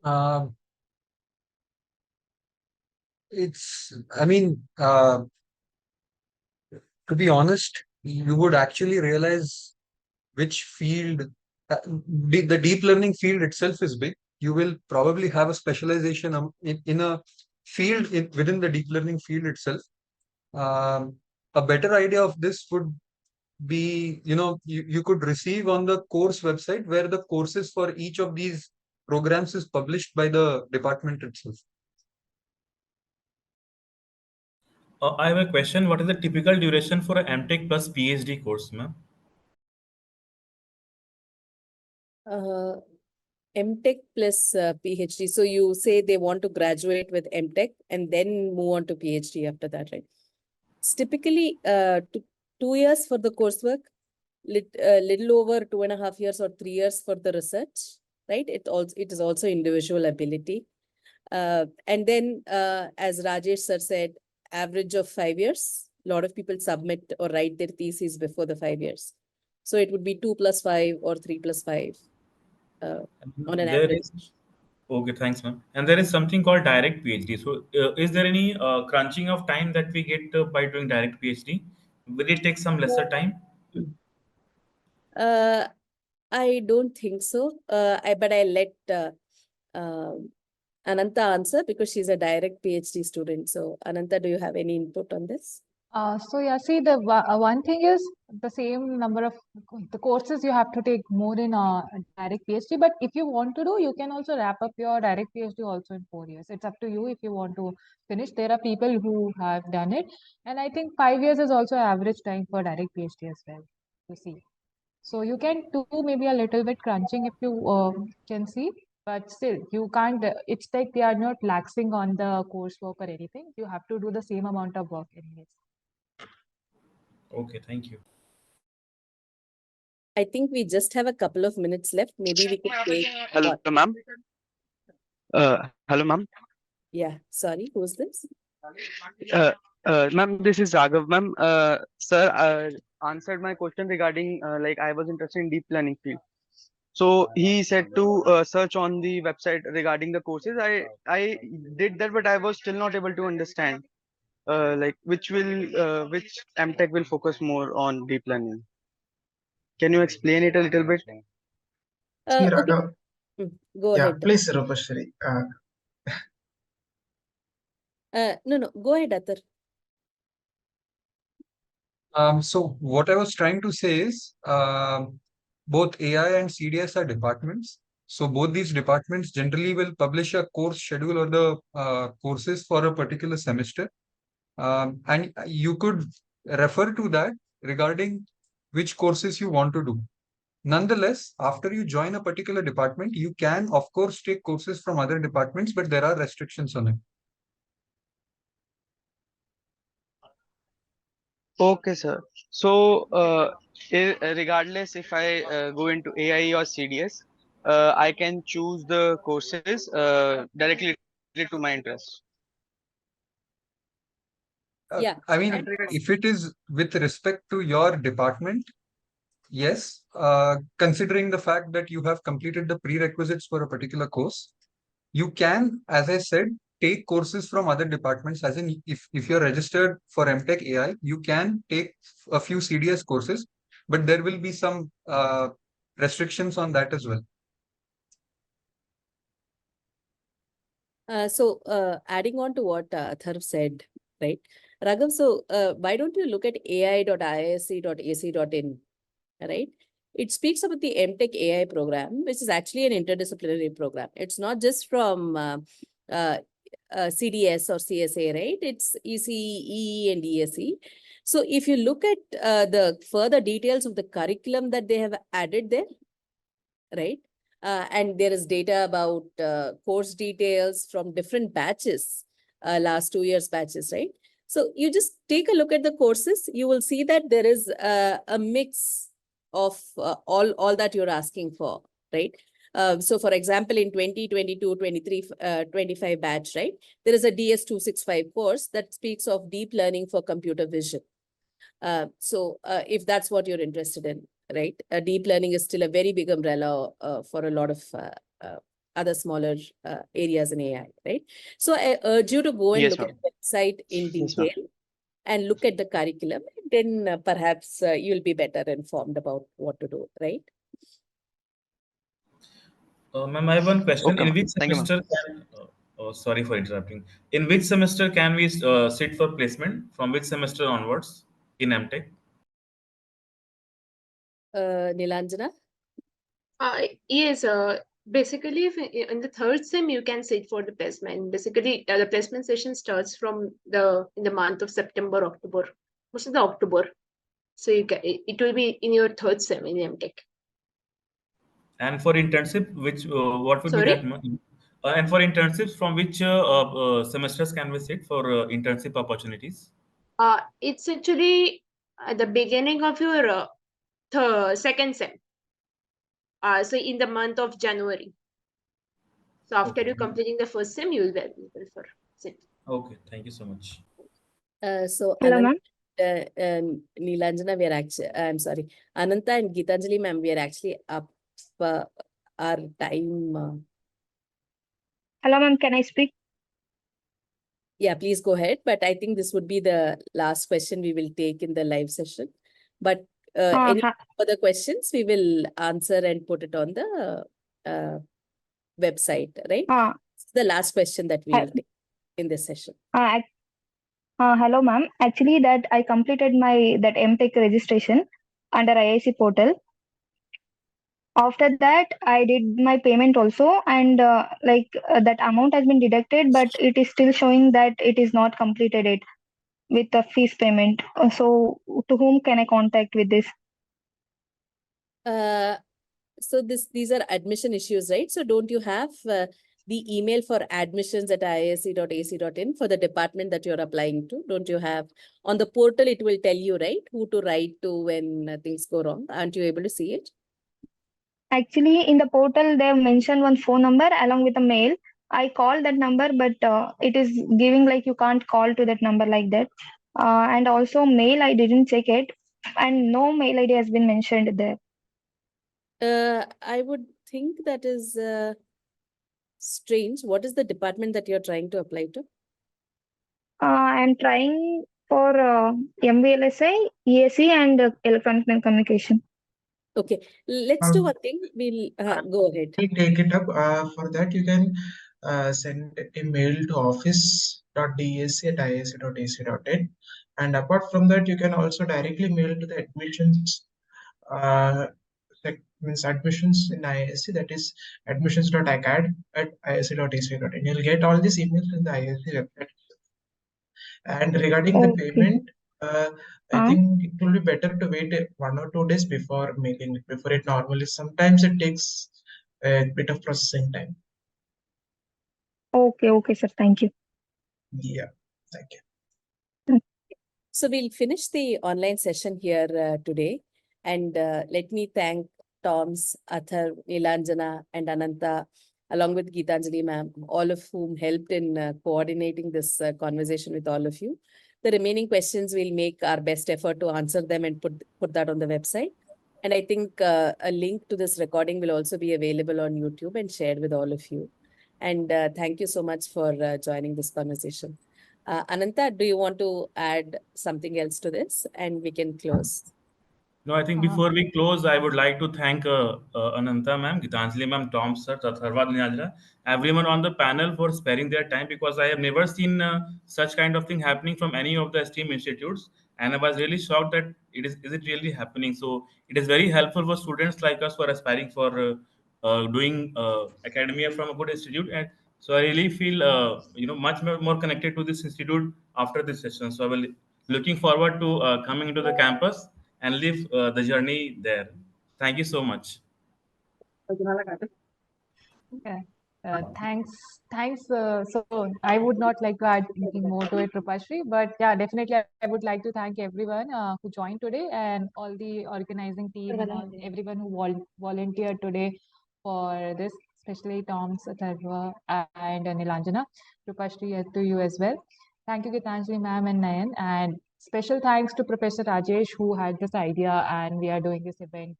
I mean, to be honest, you would actually realize which field, the deep learning field itself is big. You will probably have a specialization in a field within the deep learning field itself. A better idea of this would be, you could receive on the course website where the courses for each of these programs is published by the department itself. I have a question. What is the typical duration for a MTech plus PhD course, ma'am? MTech plus PhD. So you say they want to graduate with MTech and then move on to PhD after that, right? It's typically 2 years for the coursework, little over 2.5 years or 3 years for the research, right? It is also individual ability. And then, as Rajesh sir said, average of 5 years. A lot of people submit or write their thesis before the 5 years. So it would be 2 + 5 or 3 + 5 on an average. Okay, thanks, ma'am. And there is something called direct PhD. So is there any crunching of time that we get by doing direct PhD? Will it take some lesser time? I don't think so. But I'll let Ananta answer because she's a direct PhD student. So Ananta, do you have any input on this? So yeah, see the one thing is the same number of the courses you have to take more in direct PhD. But if you want to do, you can also wrap up your direct PhD also in 4 years. It's up to you if you want to finish. There are people who have done it, and I think 5 years is also average time for direct PhD as well. You see, so you can do maybe a little bit crunching if you can see, but still you can't. It's like they are not laxing on the coursework or anything. You have to do the same amount of work anyways. Okay, thank you. I think we just have a couple of minutes left. Maybe we could take Hello, one. ma'am. Hello, ma'am. Yeah, sorry, who's this? Uh, Ma'am, this is Raghav, ma'am. Sir answered my question regarding like I was interested in deep learning field. So he said to search on the website regarding the courses. I did that, but I was still not able to understand like which MTech will focus more on deep learning. Can you explain it a little bit? Uh, See, okay. Raghav, Go yeah, ahead. please, Rupashri. No, go ahead, Atar. So what I was trying to say is, both AI and CDS are departments. So both these departments generally will publish a course schedule or the courses for a particular semester. And you could refer to that regarding which courses you want to do. Nonetheless, after you join a particular department, you can, of course, take courses from other departments, but there are restrictions on it. Okay, sir. So, regardless if I go into AI or CDS, I can choose the courses directly related to my interest. Yeah. I mean, if it is with respect to your department, yes, considering the fact that you have completed the prerequisites for a particular course, you can, as I said, take courses from other departments. As in, if you're registered for MTech AI, you can take a few CDS courses, but there will be some restrictions on that as well. So adding on to what Atharv said, right? Raghav, so why don't you look at ai.iisc.ac.in, right? It speaks about the MTech AI program, which is actually an interdisciplinary program. It's not just from CDS or CSA, right? It's EC, EE, and ESE. So if you look at the further details of the curriculum that they have added there, right? And there is data about course details from different batches, last 2 years batches, right? So you just take a look at the courses, you will see that there is a mix of all that you're asking for, right? So for example, in 2022, 23, 25 batch, right? There is a DS265 course that speaks of deep learning for computer vision. So if that's what you're interested in, right? Deep learning is still a very big umbrella for a lot of other smaller areas in AI, right? So I urge you to go and Yes, look at ma'am. the website in Yes, ma'am. detail and look at the curriculum. Then perhaps you'll be better informed about what to do, right? Ma'am, I have one question. Okay, In ma'am. which Thank you, ma'am. semester can, sorry for interrupting. In which semester can we sit for placement? From which semester onwards in MTech? Nilanjana? Yes, basically, if in the third sem you can sit for the placement. Basically, the placement session starts from in the month of September, October, most of the October. So it will be in your third sem in MTech. And for internship, which what would be Sorry? that? And for internships, from which semesters can we sit for internship opportunities? It's actually at the beginning of your second sem. So in the month of January. So after Okay. you completing the first sem, you will be eligible for sit. Okay, thank you so much. So Hello, Anant, ma'am. Nilanjana, we are actually, I'm sorry, Ananta and Gitanjali, ma'am, we are actually up our time. Hello, ma'am. Can I speak? Yeah, please go ahead. But I think this would be the last question we will take in the live session. But any further questions, we will answer and put it on the website, right? It's the last question that we will take in this session. Hello, ma'am. Actually, that I completed that MTech registration under IISc portal. After that, I did my payment also, and that amount has been deducted, but it is still showing that it is not completed it with the fees payment. So, to whom can I contact with this? So these are admission issues, right? So don't you have the email for admissions@iisc.ac.in for the department that you're applying to? Don't you have on the portal? It will tell you, right, who to write to when things go wrong. Aren't you able to see it? Actually, in the portal, they have mentioned one phone number along with a mail. I called that number, but it is giving like you can't call to that number like that. And also mail, I didn't check it, and no mail ID has been mentioned there. I would think that is strange. What is the department that you're trying to apply to? I'm trying for MVLSI, EAC, and Electronic and Communication. Okay, let's do one thing. We'll go ahead. We'll take it up. For that, you can send a mail to office.desc@iisc.ac.in. And apart from that, you can also directly mail to the admissions means admissions in IISc, that is admissions.acad@iisc.ac.in. You'll get all these emails in the IISc website. And regarding the payment, I think it will be better to wait 1 or 2 days before making it, before it normally. Sometimes it takes a bit of processing time. Okay, sir. Thank you. Yeah, thank you. So we'll finish the online session here today. And let me thank Toms, Athar, Nilanjana, and Ananta, along with Geetanjali ma'am, all of whom helped in coordinating this conversation with all of you. The remaining questions, we'll make our best effort to answer them and put that on the website. And I think a link to this recording will also be available on YouTube and shared with all of you. And thank you so much for joining this conversation. Ananta, do you want to add something else to this and we can close? No, I think before we close, I would like to thank Ananta ma'am, Gitanjali ma'am, Tom sir, Tatharva Niyajra, everyone on the panel for sparing their time, because I have never seen such kind of thing happening from any of the esteemed institutes. And I was really shocked that is it really happening? So it is very helpful for students like us who are aspiring for doing academia from a good institute. And so I really feel much more connected to this institute after this session. So I will looking forward to coming into the campus and live the journey there. Thank you so much. Yeah. Thanks. So I would not like to add anything more to it, Rupashri, but yeah, definitely I would like to thank everyone who joined today and all the organizing team and everyone who volunteered today for this, especially Tom, Atharva, and Nilanjana. Rupashri, to you as well. Thank you, Gitanjali ma'am and Nayan, and special thanks to Professor Rajesh who had this idea, and we are doing this event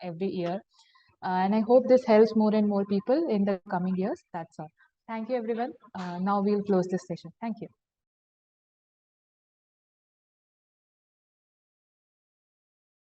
every year. And I hope this helps more and more people in the coming years. That's all. Thank you, everyone. Now we'll close this session. Thank you.